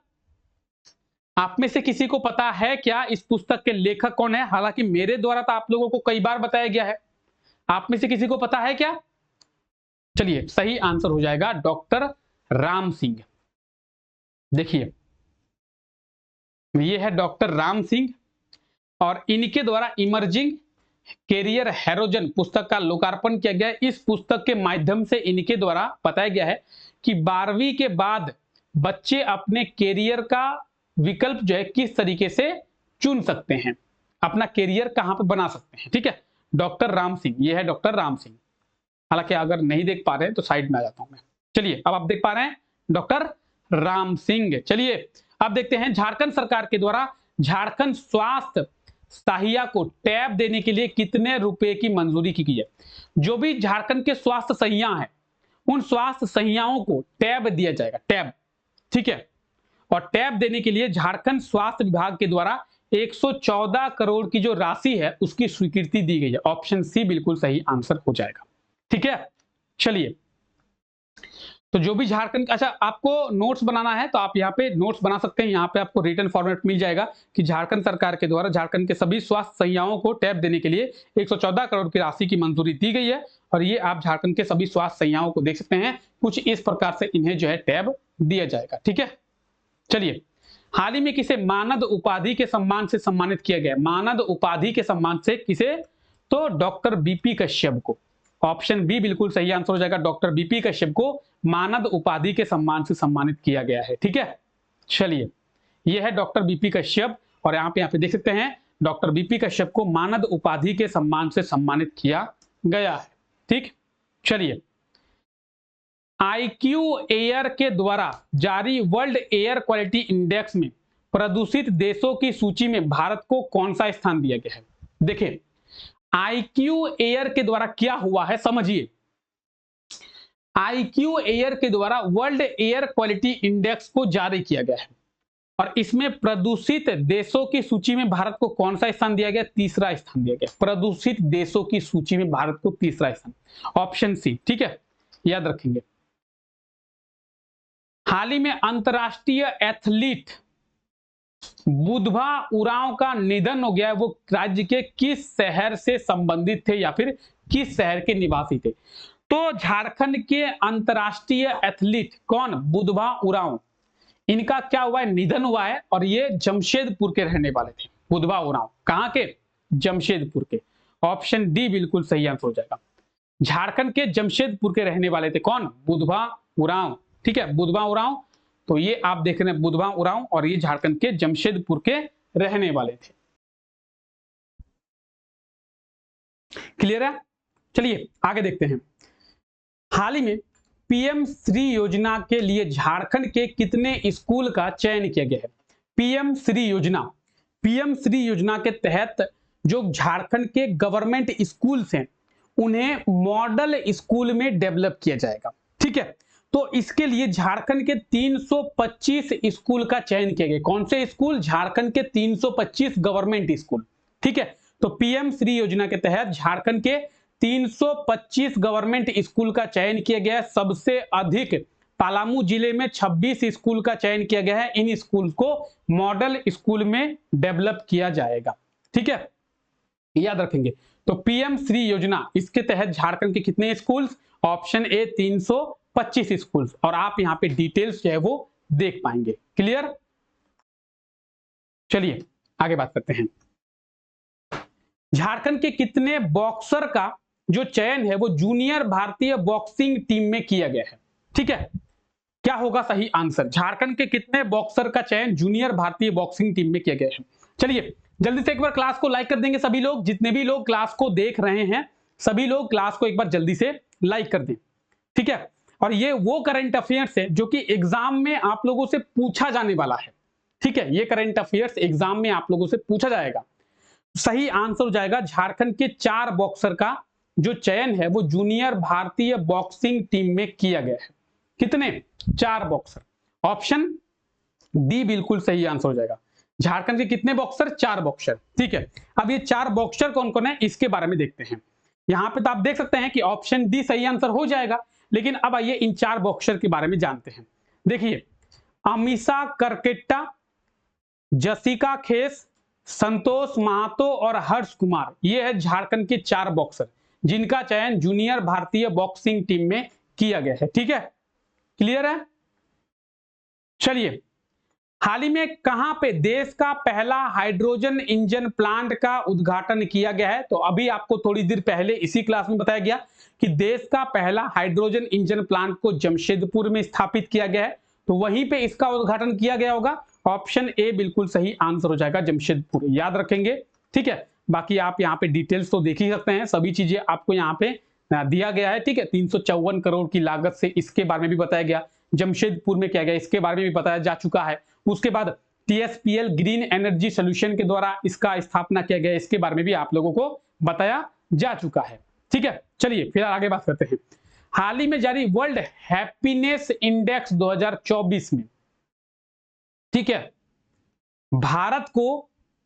आप में से किसी को पता है क्या इस पुस्तक के लेखक कौन है? हालांकि मेरे द्वारा तो आप लोगों को कई बार बताया गया है, आप में से किसी को पता है क्या? चलिए, सही आंसर हो जाएगा डॉक्टर राम सिंह। देखिए, ये है डॉक्टर राम सिंह और इनके द्वारा इमर्जिंग कैरियर हेरोजन पुस्तक का लोकार्पण किया गया है। इस पुस्तक के माध्यम से इनके द्वारा बताया गया है कि 12वीं के बाद बच्चे अपने कैरियर का विकल्प जो है किस तरीके से चुन सकते हैं, अपना कैरियर कहां पर बना सकते हैं। ठीक है, डॉक्टर राम सिंह, ये है डॉक्टर राम सिंह। हालांकि अगर नहीं देख पा रहे हैं तो साइड में आ जाता हूं मैं। चलिए, अब आप देख पा रहे हैं डॉक्टर राम सिंह। चलिए अब देखते हैं झारखंड सरकार के द्वारा झारखंड स्वास्थ्य सहिया को टैब देने के लिए कितने रुपए की मंजूरी की गई है। जो भी झारखंड के स्वास्थ्य सहिया है उन स्वास्थ्य संहिताओं को टैब दिया जाएगा, टैब, ठीक है। और टैब देने के लिए झारखंड स्वास्थ्य विभाग के द्वारा 114 करोड़ की जो राशि है उसकी स्वीकृति दी गई है। ऑप्शन सी बिल्कुल सही आंसर हो जाएगा, ठीक है। चलिए, तो जो भी झारखंड, अच्छा आपको नोट्स बनाना है तो आप यहाँ पे नोट्स बना सकते हैं। यहाँ पे आपको रिटन फॉर्मेट मिल जाएगा कि झारखंड सरकार के द्वारा झारखंड के सभी स्वास्थ्य संहिताओं को टैब देने के लिए 114 करोड़ की राशि की मंजूरी दी गई है। और ये आप झारखंड के सभी स्वास्थ्य संहिताओं को देख सकते हैं, कुछ इस प्रकार से इन्हें जो है टैब दिया जाएगा, ठीक है। चलिए, हाल ही में किसे मानद उपाधि के सम्मान से सम्मानित किया गया? मानद उपाधि के सम्मान से किसे? तो डॉक्टर बीपी कश्यप को। ऑप्शन बी बिल्कुल सही आंसर हो जाएगा। डॉक्टर बीपी कश्यप को मानद उपाधि के सम्मान से सम्मानित किया गया है, ठीक है। चलिए, यह है डॉक्टर बीपी कश्यप, और यहाँ पे देख सकते हैं डॉक्टर बीपी कश्यप को मानद उपाधि के सम्मान से सम्मानित किया गया है, ठीक। चलिए, IQ एयर के द्वारा जारी वर्ल्ड एयर क्वालिटी इंडेक्स में प्रदूषित देशों की सूची में भारत को कौन सा स्थान दिया गया है? देखिए, IQ एयर के द्वारा क्या हुआ है समझिए। IQ एयर के द्वारा वर्ल्ड एयर क्वालिटी इंडेक्स को जारी किया गया है और इसमें प्रदूषित देशों की सूची में भारत को कौन सा स्थान दिया गया? तीसरा स्थान दिया गया। प्रदूषित देशों की सूची में भारत को तीसरा स्थान, ऑप्शन सी, ठीक है, याद रखेंगे। हाल ही में अंतरराष्ट्रीय एथलीट बुधवा उरांव का निधन हो गया है, वो राज्य के किस शहर से संबंधित थे या फिर किस शहर के निवासी थे? तो झारखंड के अंतरराष्ट्रीय एथलीट कौन? बुधवा उरांव, इनका क्या हुआ है? निधन हुआ है और ये जमशेदपुर के रहने वाले थे। बुधवा उरांव कहां के? जमशेदपुर के। ऑप्शन डी बिल्कुल सही आंसर हो जाएगा। झारखंड के जमशेदपुर के रहने वाले थे कौन? बुधवा उरांव, ठीक है, बुधवा उरांव। तो ये आप देख रहे हैं बुधवा उरांव, और ये झारखंड के जमशेदपुर के रहने वाले थे। क्लियर है? चलिए आगे देखते हैं। हाल ही में पीएम श्री योजना के लिए झारखंड के कितने स्कूल का चयन किया गया है? पीएम श्री योजना के तहत जो झारखंड के गवर्नमेंट स्कूल्स हैं उन्हें मॉडल स्कूल में डेवलप किया जाएगा, ठीक है। तो इसके लिए झारखंड के 325 स्कूल का चयन किया गया। कौन से स्कूल? झारखंड के 325 गवर्नमेंट स्कूल, ठीक है। तो पीएम श्री योजना के तहत झारखंड के 325 गवर्नमेंट स्कूल का चयन किया गया है। सबसे अधिक पलामू जिले में 26 स्कूल का चयन किया गया है। इन स्कूल को मॉडल स्कूल में डेवलप किया जाएगा, ठीक है, याद रखेंगे। तो पीएम श्री योजना, इसके तहत झारखंड के कितने स्कूल्स? ऑप्शन ए 325 स्कूल्स, और आप यहां पे डिटेल्स जो है वो देख पाएंगे। क्लियर? चलिए आगे बात करते हैं। झारखंड के कितने बॉक्सर का जो चयन है वो जूनियर भारतीय बॉक्सिंग टीम में किया गया है? ठीक है, क्या होगा सही आंसर? झारखंड के कितने बॉक्सर का चयन जूनियर भारतीय बॉक्सिंग टीम में किया गया है? चलिए जल्दी से एक बार क्लास को लाइक कर देंगे सभी लोग, जितने भी लोग क्लास को देख रहे हैं सभी लोग क्लास को एक बार जल्दी से लाइक कर दें, ठीक है। और ये वो करंट अफेयर्स है जो कि एग्जाम में आप लोगों से पूछा जाने वाला है, ठीक है। ये करंट अफेयर्स एग्जाम में आप लोगों से पूछा जाएगा। सही आंसर हो जाएगा झारखंड के 4 बॉक्सर का जो चयन है वो जूनियर भारतीय बॉक्सिंग टीम में किया गया है। कितने? 4 बॉक्सर। ऑप्शन डी बिल्कुल सही आंसर हो जाएगा। झारखंड के कितने बॉक्सर? 4 बॉक्सर, ठीक है। अब ये 4 बॉक्सर कौन कौन है इसके बारे में देखते हैं। यहां पे तो आप देख सकते हैं कि ऑप्शन डी सही आंसर हो जाएगा, लेकिन अब आइए इन 4 बॉक्सर के बारे में जानते हैं। देखिए, अमीषा करकेट्टा, जसिका खेस, संतोष महातो और हर्ष कुमार, ये है झारखंड के 4 बॉक्सर जिनका चयन जूनियर भारतीय बॉक्सिंग टीम में किया गया है, ठीक है। क्लियर है? चलिए, हाल ही में कहां पे देश का पहला हाइड्रोजन इंजन प्लांट का उद्घाटन किया गया है? तो अभी आपको थोड़ी देर पहले इसी क्लास में बताया गया कि देश का पहला हाइड्रोजन इंजन प्लांट को जमशेदपुर में स्थापित किया गया है, तो वहीं पे इसका उद्घाटन किया गया होगा। ऑप्शन ए बिल्कुल सही आंसर हो जाएगा, जमशेदपुर, याद रखेंगे, ठीक है। बाकी आप यहाँ पे डिटेल्स तो देख ही सकते हैं, सभी चीजें आपको यहाँ पे दिया गया है, ठीक है। 354 करोड़ की लागत से इसके बारे में भी बताया गया, जमशेदपुर में किया गया इसके बारे में भी बताया जा चुका है। उसके बाद टीएसपीएल ग्रीन एनर्जी सोल्यूशन के द्वारा इसका स्थापना किया गया, इसके बारे में भी आप लोगों को बताया जा चुका है, ठीक है। चलिए फिर आगे बात करते हैं। हाल ही में जारी वर्ल्ड हैप्पीनेस इंडेक्स 2024 में, ठीक है, भारत को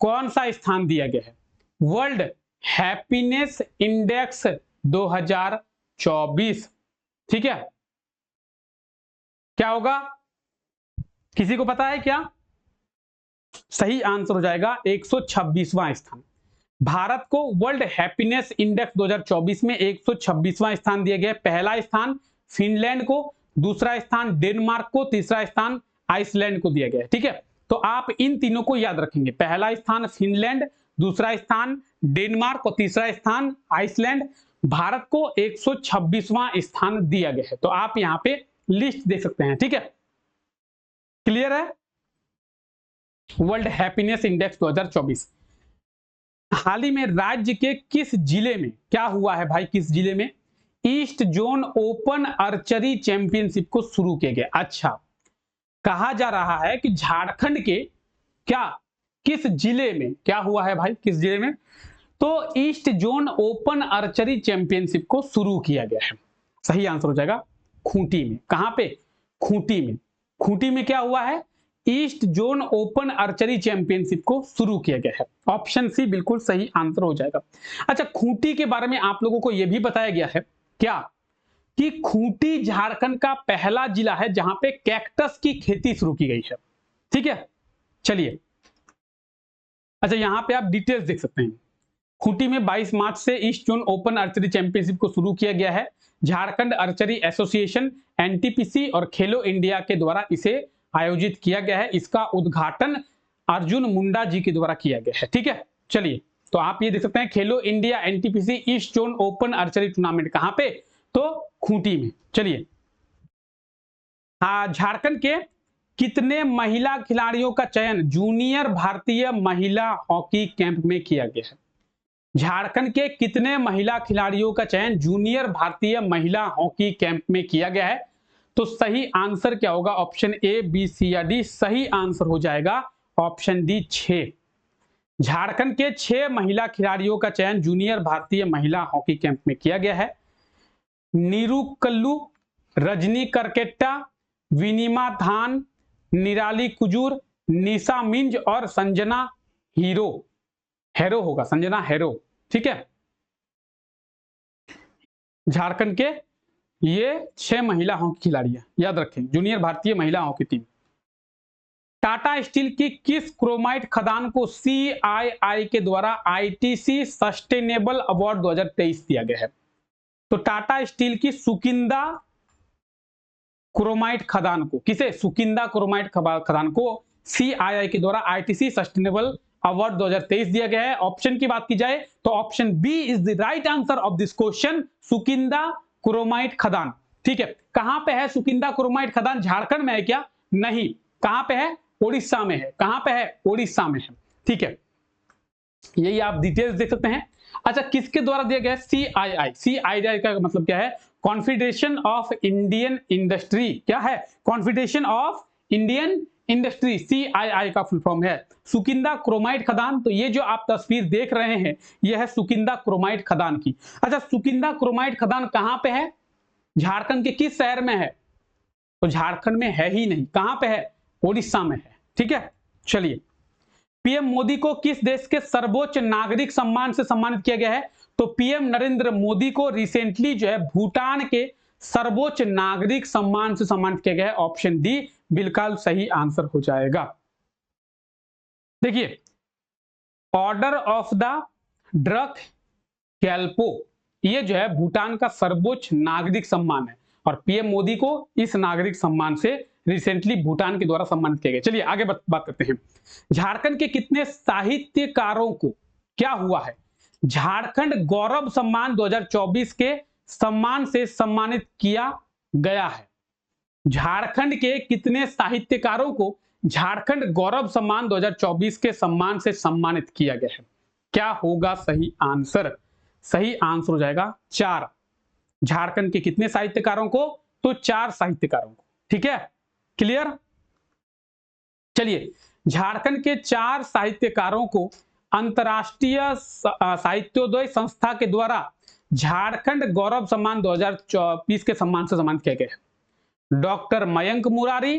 कौन सा स्थान दिया गया है? वर्ल्ड हैप्पीनेस इंडेक्स 2024, ठीक है, क्या होगा? किसी को पता है क्या? सही आंसर हो जाएगा 126वां स्थान। भारत को वर्ल्ड हैप्पीनेस इंडेक्स 2024 में 126वां स्थान दिया गया। पहला स्थान फिनलैंड को, दूसरा स्थान डेनमार्क को, तीसरा स्थान आइसलैंड को दिया गया है, ठीक है। तो आप इन तीनों को याद रखेंगे, पहला स्थान फिनलैंड, दूसरा स्थान डेनमार्क और तीसरा स्थान आइसलैंड। भारत को 126वां स्थान दिया गया है, तो आप यहाँ पे लिस्ट देख सकते हैं, ठीक है, क्लियर है? World happiness index 2024। हाल ही में राज्य के किस जिले में क्या हुआ है भाई? किस जिले में east zone open archery championship को शुरू किया गया? अच्छा, कहा जा रहा है कि झारखंड के क्या किस जिले में क्या हुआ है भाई? किस जिले में? तो east zone open archery championship को शुरू किया गया है। सही आंसर हो जाएगा खूंटी में। कहां पे? खूंटी में। खूंटी में क्या हुआ है? East zone open archery championship को शुरू किया गया है। ऑप्शन सी बिल्कुल सही आंसर हो जाएगा। अच्छा, खूंटी के बारे में आप लोगों को यह भी बताया गया है क्या कि खूंटी झारखंड का पहला जिला है जहां पे कैक्टस की खेती शुरू की गई है, ठीक है। चलिए, अच्छा यहां पे आप डिटेल्स देख सकते हैं। खूंटी में 22 मार्च से east zone open archery championship को शुरू किया गया है। झारखंड आर्चरी एसोसिएशन एनटीपीसी और खेलो इंडिया के द्वारा इसे आयोजित किया गया है। इसका उद्घाटन अर्जुन मुंडा जी के द्वारा किया गया है, ठीक है। चलिए, तो आप ये देख सकते हैं खेलो India NTPC east zone open archery tournament कहां पे? तो खूंटी में। चलिए, हाँ, झारखंड के कितने महिला खिलाड़ियों का चयन जूनियर भारतीय महिला हॉकी कैंप में किया गया है? झारखंड के कितने महिला खिलाड़ियों का चयन जूनियर भारतीय महिला हॉकी कैंप में किया गया है? तो सही आंसर क्या होगा? ऑप्शन ए, बी, सी या डी? सही आंसर हो जाएगा ऑप्शन डी, 6। झारखंड के 6 महिला खिलाड़ियों का चयन जूनियर भारतीय महिला हॉकी कैंप में किया गया है। नीरू कल्लू, रजनी करकेट्टा, विनिमा धान, निराली कुजूर, निशा मिंज और संजना हीरो, हेरो होगा, संजना हेरो, ठीक है। झारखंड के ये 6 महिला हॉकी खिलाड़ियां, याद रखें, जूनियर भारतीय महिला हॉकी टीम। टाटा स्टील की किस क्रोमाइट खदान को सीआईआई के द्वारा आईटीसी सस्टेनेबल अवार्ड 2023 दिया गया है? तो टाटा स्टील की सुकिंदा क्रोमाइट खदान को, किसे? सुकिंदा क्रोमाइट खदान को सीआईआई के द्वारा आईटीसी सस्टेनेबल अवार्ड 2023 दिया गया है। ऑप्शन की बात की जाए तो option B is the right answer of this question, Sukinda chromite खदान, ठीक है। कहां पे है सुकिंदा क्रोमाइट खदान? झारखंड में है क्या? नहीं। कहां पे है? ओडिशा में है। कहां पे है? ओडिशा में है, ठीक है। यही आप डिटेल्स देख सकते हैं। अच्छा, किसके द्वारा दिया गया है? सीआईआई। सीआईआई का मतलब क्या है? Confederation of Indian industry. क्या है? Confederation of Indian industry, CII का फुल फॉर्म है। सुकिंदा क्रोमाइट खदान, तो ये जो आप तस्वीर देख रहे हैं यह है सुकिंदा क्रोमाइट खदान की। अच्छा, सुकिंदा क्रोमाइट खदान कहां पे है? झारखंड के किस शहर में है? तो झारखंड में है ही नहीं। कहां पे है? ओडिशा में है, ठीक है। चलिए, पीएम मोदी को किस देश के सर्वोच्च नागरिक सम्मान से सम्मानित किया गया है? तो पीएम नरेंद्र मोदी को रिसेंटली जो है भूटान के सर्वोच्च नागरिक सम्मान से सम्मानित किया गया है। ऑप्शन डी बिल्कुल सही आंसर हो जाएगा। देखिए, order of the drug Gyalpo, ये जो है भूटान का सर्वोच्च नागरिक सम्मान है और पीएम मोदी को इस नागरिक सम्मान से रिसेंटली भूटान के द्वारा सम्मानित किया गया। चलिए आगे बात करते हैं। झारखंड के कितने साहित्यकारों को क्या हुआ है? झारखंड गौरव सम्मान 2024 के सम्मान से सम्मानित किया गया है। झारखंड के कितने साहित्यकारों को झारखंड गौरव सम्मान 2024 के सम्मान से सम्मानित किया गया है? क्या होगा सही आंसर? सही आंसर हो जाएगा 4। झारखंड के कितने साहित्यकारों को? तो 4 साहित्यकारों को, ठीक है, क्लियर। चलिए, झारखंड के 4 साहित्यकारों को अंतरराष्ट्रीय साहित्योदय संस्था के द्वारा झारखंड गौरव सम्मान 2024 के सम्मान से सम्मानित किया गया है? डॉक्टर मयंक मुरारी,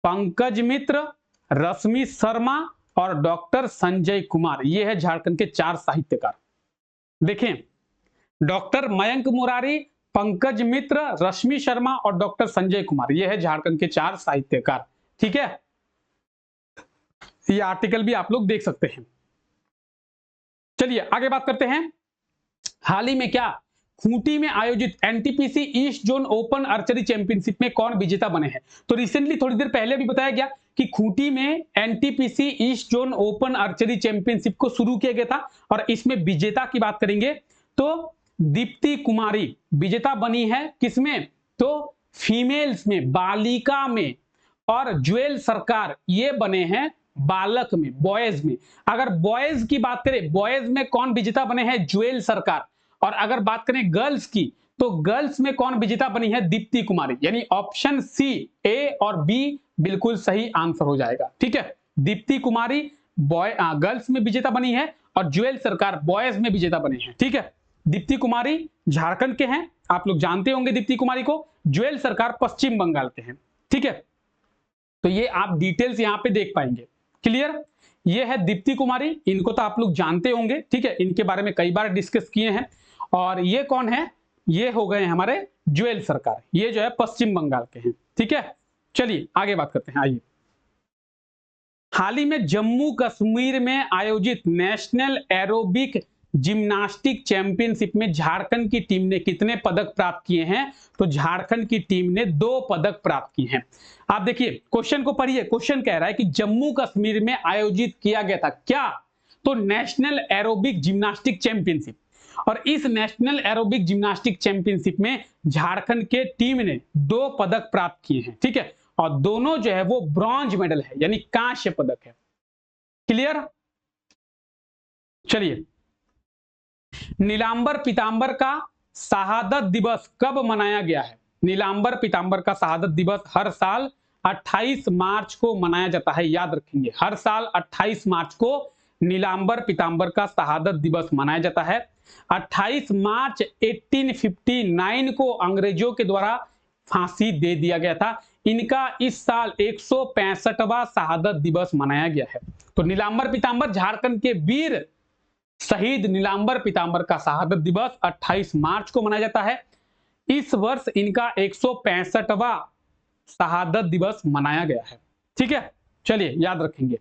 पंकज मित्र, रश्मि शर्मा और डॉक्टर संजय कुमार। ये है झारखंड के 4 साहित्यकार। देखें, डॉक्टर मयंक मुरारी, पंकज मित्र, रश्मि शर्मा और डॉक्टर संजय कुमार, ये है झारखंड के 4 साहित्यकार। ठीक है, ये आर्टिकल भी आप लोग देख सकते हैं। चलिए आगे बात करते हैं। हाल ही में क्या खूंटी में आयोजित NTPC east zone open archery championship में कौन विजेता बने हैं? तो रिसेंटली थोड़ी देर पहले भी बताया गया कि खूंटी में NTPC east zone open archery championship को शुरू किया गया था और इसमें विजेता की बात करेंगे तो दीप्ति कुमारी विजेता बनी है। किसमें? तो फीमेल्स में, बालिका में, और ज्वेल सरकार ये बने हैं बालक में, बॉयज में। अगर बॉयज की बात करें, बॉयज में कौन विजेता बने हैं? ज्वेल सरकार। और अगर बात करें गर्ल्स की, तो गर्ल्स में कौन विजेता बनी है? दीप्ति कुमारी। यानी ऑप्शन सी, ए और बी बिल्कुल सही आंसर हो जाएगा। ठीक है, दीप्ति कुमारी गर्ल्स में विजेता बनी है और ज्वेल सरकार बॉयज में विजेता बने हैं। ठीक है, दीप्ति कुमारी झारखंड के हैं, आप लोग जानते होंगे दीप्ति कुमारी को। ज्वेल सरकार पश्चिम बंगाल के हैं। ठीक है, तो ये आप डिटेल्स यहां पे देख पाएंगे। क्लियर? ये है दीप्ति कुमारी, इनको तो आप लोग जानते होंगे। ठीक है, इनके बारे में कई बार डिस्कस किए हैं। और ये कौन है? ये हो गए हमारे ज्वेल सरकार, ये जो है पश्चिम बंगाल के हैं। ठीक है, चलिए आगे बात करते हैं। आइए, हाल ही में जम्मू कश्मीर में आयोजित नेशनल एरोबिक जिम्नास्टिक चैंपियनशिप में झारखंड की टीम ने कितने पदक प्राप्त किए हैं? तो झारखंड की टीम ने 2 पदक प्राप्त किए हैं। आप देखिए क्वेश्चन को पढ़िए। क्वेश्चन कह रहा है कि जम्मू कश्मीर में आयोजित किया गया था क्या? तो नेशनल एरोबिक जिम्नास्टिक चैंपियनशिप। और इस नेशनल एरोबिक जिम्नास्टिक चैंपियनशिप में झारखंड के टीम ने 2 पदक प्राप्त किए हैं। ठीक है, और दोनों जो है वो ब्रॉन्ज मेडल है, यानी कांस्य पदक है। क्लियर? चलिए, नीलांबर पीतांबर का शहादत दिवस कब मनाया गया है? नीलांबर पीतांबर का शहादत दिवस हर साल 28 मार्च को मनाया जाता है। याद रखेंगे, हर साल 28 मार्च को नीलांबर पीतांबर का शहादत दिवस मनाया जाता है। 28 मार्च 1859 को अंग्रेजों के द्वारा फांसी दे दिया गया था। इनका इस साल 165वां शहादत दिवस मनाया गया है। तो नीलांबर पीतांबर झारखंड के वीर शहीद नीलांबर पीतांबर का शहादत दिवस 28 मार्च को मनाया जाता है। इस वर्ष इनका 165वां शहादत दिवस मनाया गया है। ठीक है, चलिए याद रखेंगे।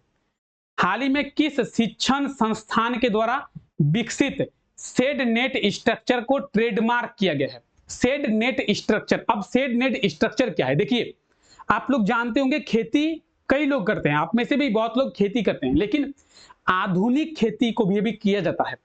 हाल ही में किस शिक्षण संस्थान के द्वारा विकसित शेड नेट स्ट्रक्चर को ट्रेडमार्क किया गया है? Shade net structure. अब शेड नेट स्ट्रक्चर क्या है? देखिए, आप लोग जानते होंगे खेती कई लोग करते हैं, आप में से भी बहुत लोग खेती करते हैं, लेकिन आधुनिक खेती को भी किया जाता है।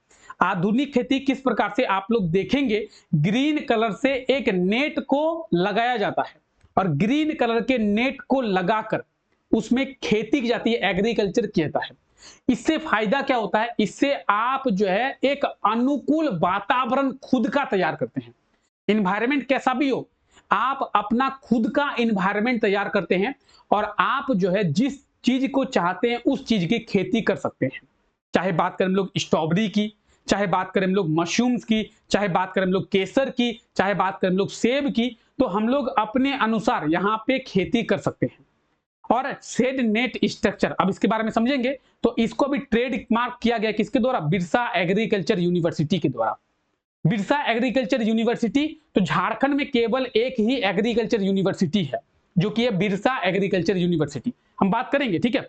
आधुनिक खेती किस प्रकार से? आप लोग देखेंगे ग्रीन कलर से एक नेट को लगाया जाता है और ग्रीन कलर के नेट को लगाकर उसमें खेती की जाती है, एग्रीकल्चर किया जाता है। इससे फायदा क्या होता है? इससे आप जो है एक अनुकूल वातावरण खुद का तैयार करते हैं। इन्वायरमेंट कैसा भी हो, आप अपना खुद का इन्वायरमेंट तैयार करते हैं और आप जो है जिस चीज को चाहते हैं उस चीज की खेती कर सकते हैं। चाहे बात करें हम लोग स्ट्रॉबेरी की, चाहे बात करें हम लोग मशरूम्स की, चाहे बात करें हम लोग केसर की, चाहे बात करें हम लोग सेब की, तो हम लोग अपने अनुसार यहाँ पे खेती कर सकते हैं। और शेड नेट स्ट्रक्चर, अब इसके बारे में समझेंगे। तो इसको भी ट्रेड मार्क किया गया किसके द्वारा? बिरसा एग्रीकल्चर यूनिवर्सिटी के द्वारा। बिरसा एग्रीकल्चर यूनिवर्सिटी, तो झारखंड में केवल एक ही एग्रीकल्चर यूनिवर्सिटी है जो कि है बिरसा एग्रीकल्चर यूनिवर्सिटी। हम बात करेंगे। ठीक है,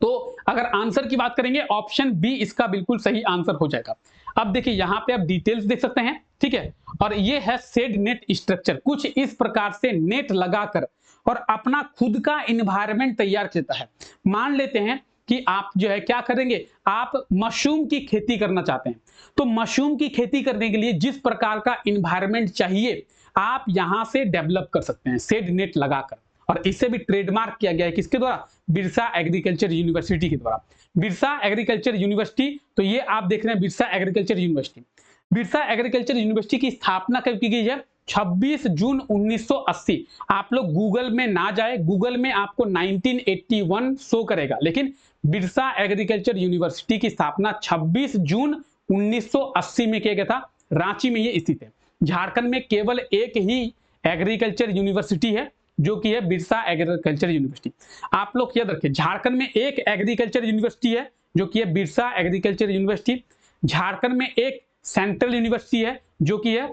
तो अगर आंसर की बात करेंगे ऑप्शन बी इसका बिल्कुल सही आंसर हो जाएगा। अब देखिए यहां पे आप डिटेल्स देख सकते हैं। ठीक है, और ये है शेड नेट स्ट्रक्चर। कुछ इस प्रकार से नेट लगाकर और अपना खुद का इन्वायरमेंट तैयार करता है। मान लेते हैं कि आप जो है क्या करेंगे, आप मशरूम की खेती करना चाहते हैं, तो मशरूम की खेती करने के लिए जिस प्रकार का इन्वायरमेंट चाहिए आप यहां से डेवलप कर सकते हैं शेड नेट लगाकर। और इसे भी ट्रेडमार्क किया गया है किसके द्वारा? बिरसा एग्रीकल्चर यूनिवर्सिटी के द्वारा। बिरसा एग्रीकल्चर यूनिवर्सिटी, तो ये आप देख रहे हैं Birsa agriculture university. Birsa agriculture university की स्थापना कब की गई है? 26 जून 1980। आप लोग गूगल में ना जाए, गूगल में आपको 1981 शो करेगा, लेकिन बिरसा एग्रीकल्चर यूनिवर्सिटी की स्थापना 26 जून 1980 में किया गया था। रांची में ये स्थित है। झारखंड में केवल एक ही एग्रीकल्चर यूनिवर्सिटी है जो कि है बिरसा एग्रीकल्चर यूनिवर्सिटी। आप लोग याद रखें, झारखंड में एक एग्रीकल्चर यूनिवर्सिटी है जो कि है बिरसा एग्रीकल्चर यूनिवर्सिटी। झारखंड में एक सेंट्रल यूनिवर्सिटी है जो कि है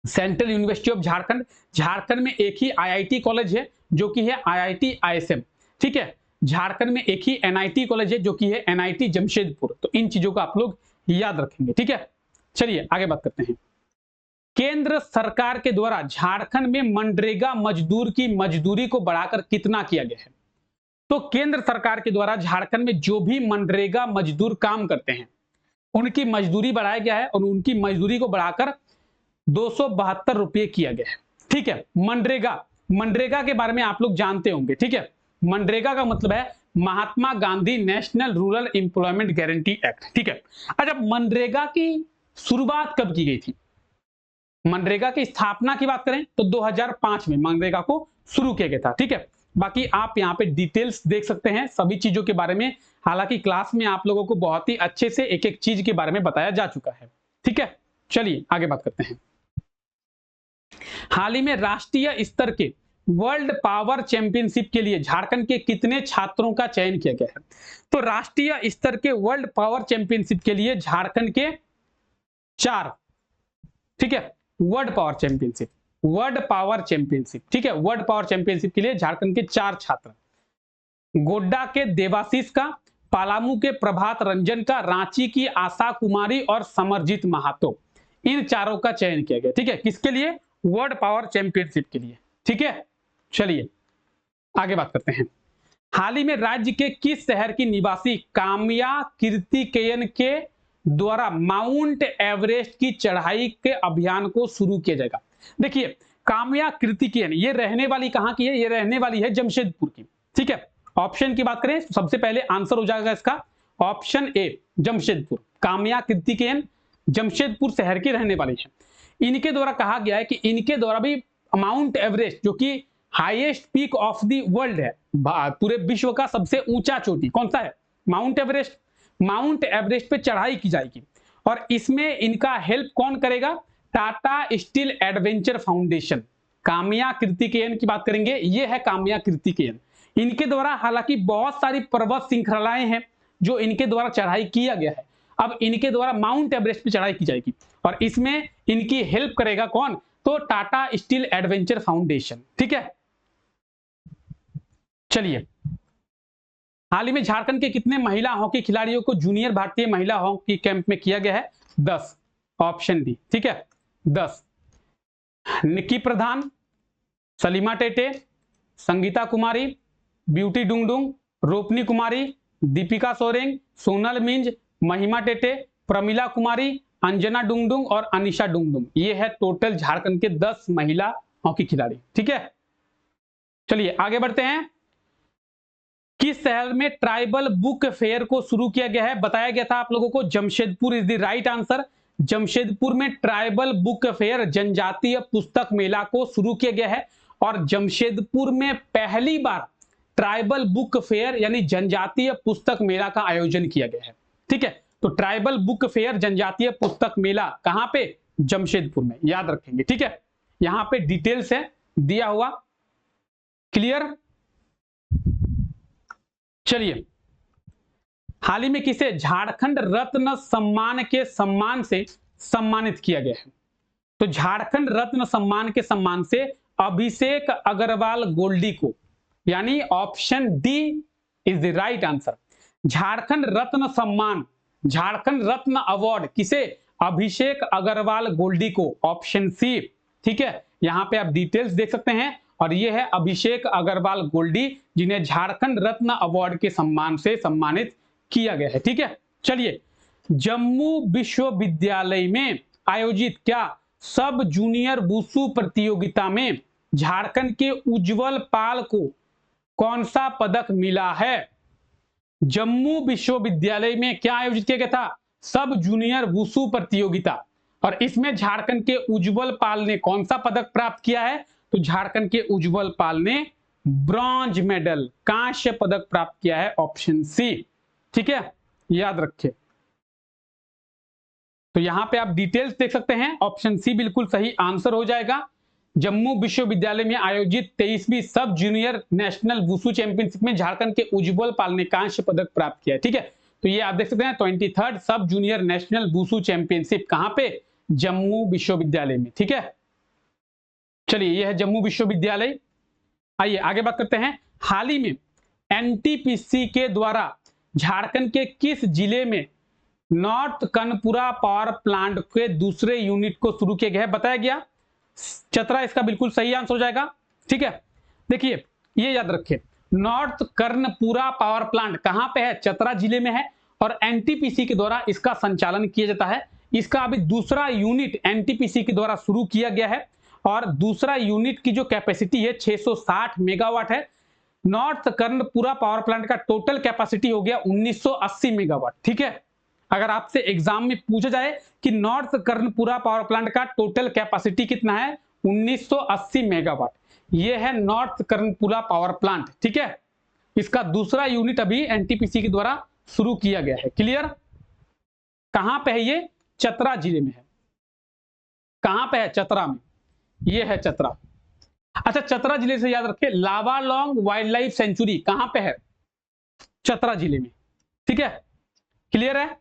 central university of Jharkhand. Jharkhand में एक ही आईआईटी कॉलेज है जो कि है आईआईटी आईएसएम। ठीक है, झारखंड में एक ही एनआईटी कॉलेज है जो कि है एनआईटी जमशेदपुर। तो इन चीजों को आप लोग याद रखेंगे। ठीक है, चलिए आगे बात करते हैं। केंद्र सरकार के द्वारा झारखंड में मनरेगा मजदूर की मजदूरी को बढ़ाकर कितना किया गया है? तो केंद्र सरकार के द्वारा झारखंड में जो भी मनरेगा मजदूर काम करते हैं उनकी मजदूरी बढ़ाया गया है और उनकी मजदूरी को बढ़ाकर 272 रुपये किया गया है। ठीक है, मनरेगा के बारे में आप लोग जानते होंगे। ठीक है, मनरेगा का मतलब है Mahatma Gandhi national rural employment guarantee act. ठीक है, अच्छा मनरेगा की शुरुआत कब की गई थी? मनरेगा की स्थापना की बात करें तो 2005 में मनरेगा को शुरू किया गया था। ठीक है, बाकी आप यहाँ पे डिटेल्स देख सकते हैं सभी चीजों के बारे में। हालांकि क्लास में आप लोगों को बहुत ही अच्छे से एक एक चीज के बारे में बताया जा चुका है। ठीक है, चलिए आगे बात करते हैं। हाल ही में राष्ट्रीय स्तर के वर्ल्ड पावर चैंपियनशिप के लिए झारखंड के कितने छात्रों का चयन किया गया है? तो राष्ट्रीय स्तर के वर्ल्ड पावर चैंपियनशिप के लिए झारखंड के 4, ठीक है, वर्ल्ड पावर चैंपियनशिप ठीक है, वर्ल्ड पावर चैंपियनशिप के लिए झारखंड के 4 छात्र, गोड्डा के देवाशीष का, पलामू के प्रभात रंजन का, रांची की आशा कुमारी और समरजीत महातो, इन चारों का चयन किया गया। ठीक है, किसके लिए? वर्ल्ड पावर चैंपियनशिप के लिए। ठीक है, चलिए आगे बात करते हैं। हाल ही में राज्य के किस शहर की निवासी काम्या कीर्तिकेयन के द्वारा माउंट एवरेस्ट की चढ़ाई के अभियान को शुरू किया जाएगा? देखिए, काम्या कीर्तिकेयन ये रहने वाली कहां की है? ये रहने वाली है जमशेदपुर की। ठीक है, ऑप्शन की बात करें सबसे पहले आंसर हो जाएगा इसका ऑप्शन ए जमशेदपुर। काम्या कीर्तिकेयन जमशेदपुर शहर की रहने वाली है। इनके द्वारा कहा गया है कि इनके द्वारा भी माउंट एवरेस्ट जो कि highest peak of the world है, पूरे विश्व का सबसे ऊंचा चोटी कौन सा है? Mount Everest. माउंट एवरेस्ट पे चढ़ाई की जाएगी और इसमें इनका हेल्प कौन करेगा? Tata steel adventure foundation. Kaamya Karthikeyan की बात करेंगे, ये है काम्या कीर्तिकेयन। इनके द्वारा हालांकि बहुत सारी पर्वत श्रृंखलाएं हैं जो इनके द्वारा चढ़ाई किया गया है। अब इनके द्वारा माउंट एवरेस्ट पे चढ़ाई की जाएगी और इसमें इनकी हेल्प करेगा कौन? तो टाटा स्टील एडवेंचर फाउंडेशन। ठीक है, चलिए हाल ही में झारखंड के कितने महिला हॉकी खिलाड़ियों को जूनियर भारतीय महिला हॉकी कैंप में किया गया है? 10, ऑप्शन डी। ठीक है, 10। निक्की प्रधान, सलीमा टेटे, संगीता कुमारी, ब्यूटी डुंगडुंग, रोपनी कुमारी, दीपिका सोरेंग, सोनल मिंज, महिमा टेटे, प्रमिला कुमारी, अंजना डुंगडुंग और अनिशा डुंगडुंग। ये है टोटल झारखंड के 10 महिला हॉकी खिलाड़ी। ठीक है, चलिए आगे बढ़ते हैं। किस शहर में ट्राइबल बुक फेयर को शुरू किया गया है? बताया गया था आप लोगों को Jamshedpur is the right answer. Jamshedpur में ट्राइबल बुक फेयर जनजातीय पुस्तक मेला को शुरू किया गया है और जमशेदपुर में पहली बार ट्राइबल बुक फेयर यानी जनजातीय पुस्तक मेला का आयोजन किया गया है। ठीक है, तो ट्राइबल बुक फेयर जनजातीय पुस्तक मेला कहां पे? जमशेदपुर में, याद रखेंगे। ठीक है, यहां पे डिटेल्स है दिया हुआ, क्लियर। चलिए, हाल ही में किसे झारखंड रत्न सम्मान के सम्मान से सम्मानित किया गया है? तो झारखंड रत्न सम्मान के सम्मान से अभिषेक अग्रवाल गोल्डी को, यानी option D is the right answer. Jharkhand Ratna Samman, Jharkhand Ratna award किसे? अभिषेक अग्रवाल गोल्डी को, ऑप्शन सी। ठीक है, यहां पे आप डिटेल्स देख सकते हैं और ये है अभिषेक अग्रवाल गोल्डी जिन्हें झारखंड रत्न अवार्ड के सम्मान से सम्मानित किया गया है। ठीक है, चलिए जम्मू विश्वविद्यालय में आयोजित क्या सब जूनियर वुशु प्रतियोगिता में झारखंड के उज्जवल पाल को कौन सा पदक मिला है? जम्मू विश्वविद्यालय में क्या आयोजित किया गया था? सब जूनियर वुशु प्रतियोगिता, और इसमें झारखंड के उज्जवल पाल ने कौन सा पदक प्राप्त किया है? तो झारखंड के उज्जवल पाल ने ब्रॉन्ज मेडल, कांस्य पदक प्राप्त किया है, ऑप्शन सी। ठीक है, याद रखिए। तो यहां पे आप डिटेल्स देख सकते हैं, ऑप्शन सी बिल्कुल सही आंसर हो जाएगा। जम्मू विश्वविद्यालय में आयोजित 23वीं सब जूनियर नेशनल वुशु चैंपियनशिप में झारखंड के उज्जवल पाल ने कांस्य पदक प्राप्त किया है। ठीक है, तो ये आप देख सकते हैं 23rd सब जूनियर नेशनल वुशु चैंपियनशिप कहां पे, जम्मू विश्वविद्यालय में। ठीक है, चलिए ये है जम्मू विश्वविद्यालय। आइए आगे बात करते हैं। हाल ही में एनटीपीसी के द्वारा झारखंड के किस जिले में नॉर्थ कनपुरा पावर प्लांट के दूसरे यूनिट को शुरू किया गया है, बताया गया चतरा, इसका बिल्कुल सही आंसर हो जाएगा। ठीक है, देखिए ये याद रखिए, नॉर्थ कर्णपुरा पावर प्लांट कहां पे है, चतरा जिले में है, और एनटीपीसी के द्वारा इसका संचालन किया जाता है। इसका अभी दूसरा यूनिट एनटीपीसी के द्वारा शुरू किया गया है, और दूसरा यूनिट की जो कैपेसिटी है 660 मेगावाट है। नॉर्थ कर्णपुरा पावर प्लांट का टोटल कैपेसिटी हो गया 1980 मेगावाट। ठीक है, अगर आपसे एग्जाम में पूछा जाए कि नॉर्थ कर्णपुरा पावर प्लांट का टोटल कैपेसिटी कितना है, 1980 मेगावाट, ये है नॉर्थ कर्णपुरा पावर प्लांट। ठीक है, इसका दूसरा यूनिट अभी एनटीपीसी के द्वारा शुरू किया गया है। क्लियर, कहां पे है ये, चतरा जिले में है। कहां पे है, चतरा में, ये है चतरा। अच्छा, चतरा जिले से याद रखिए लावालॉन्ग वाइल्ड लाइफ सेंचुरी कहां पे है, चतरा जिले में। ठीक है, क्लियर है।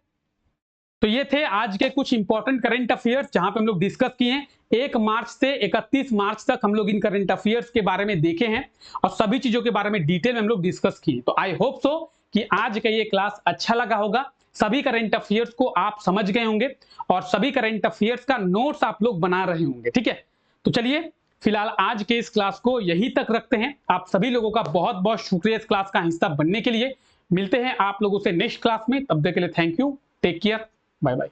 तो ये थे आज के कुछ इंपॉर्टेंट करंट अफेयर्स जहां पे हम लोग डिस्कस किए हैं। 1 मार्च से 31 मार्च तक हम लोग इन करंट अफेयर्स के बारे में देखे हैं और सभी चीजों के बारे में डिटेल में हम लोग डिस्कस किए। तो आई होप सो कि आज का ये क्लास अच्छा लगा होगा, सभी करंट अफेयर्स को आप समझ गए होंगे और सभी करंट अफेयर्स का नोट्स आप लोग बना रहे होंगे। ठीक है, तो चलिए फिलहाल आज के इस क्लास को यहीं तक रखते हैं। आप सभी लोगों का बहुत बहुत शुक्रिया इस क्लास का हिस्सा बनने के लिए। मिलते हैं आप लोगों से नेक्स्ट क्लास में, तब तक के लिए thank you, take care, bye bye.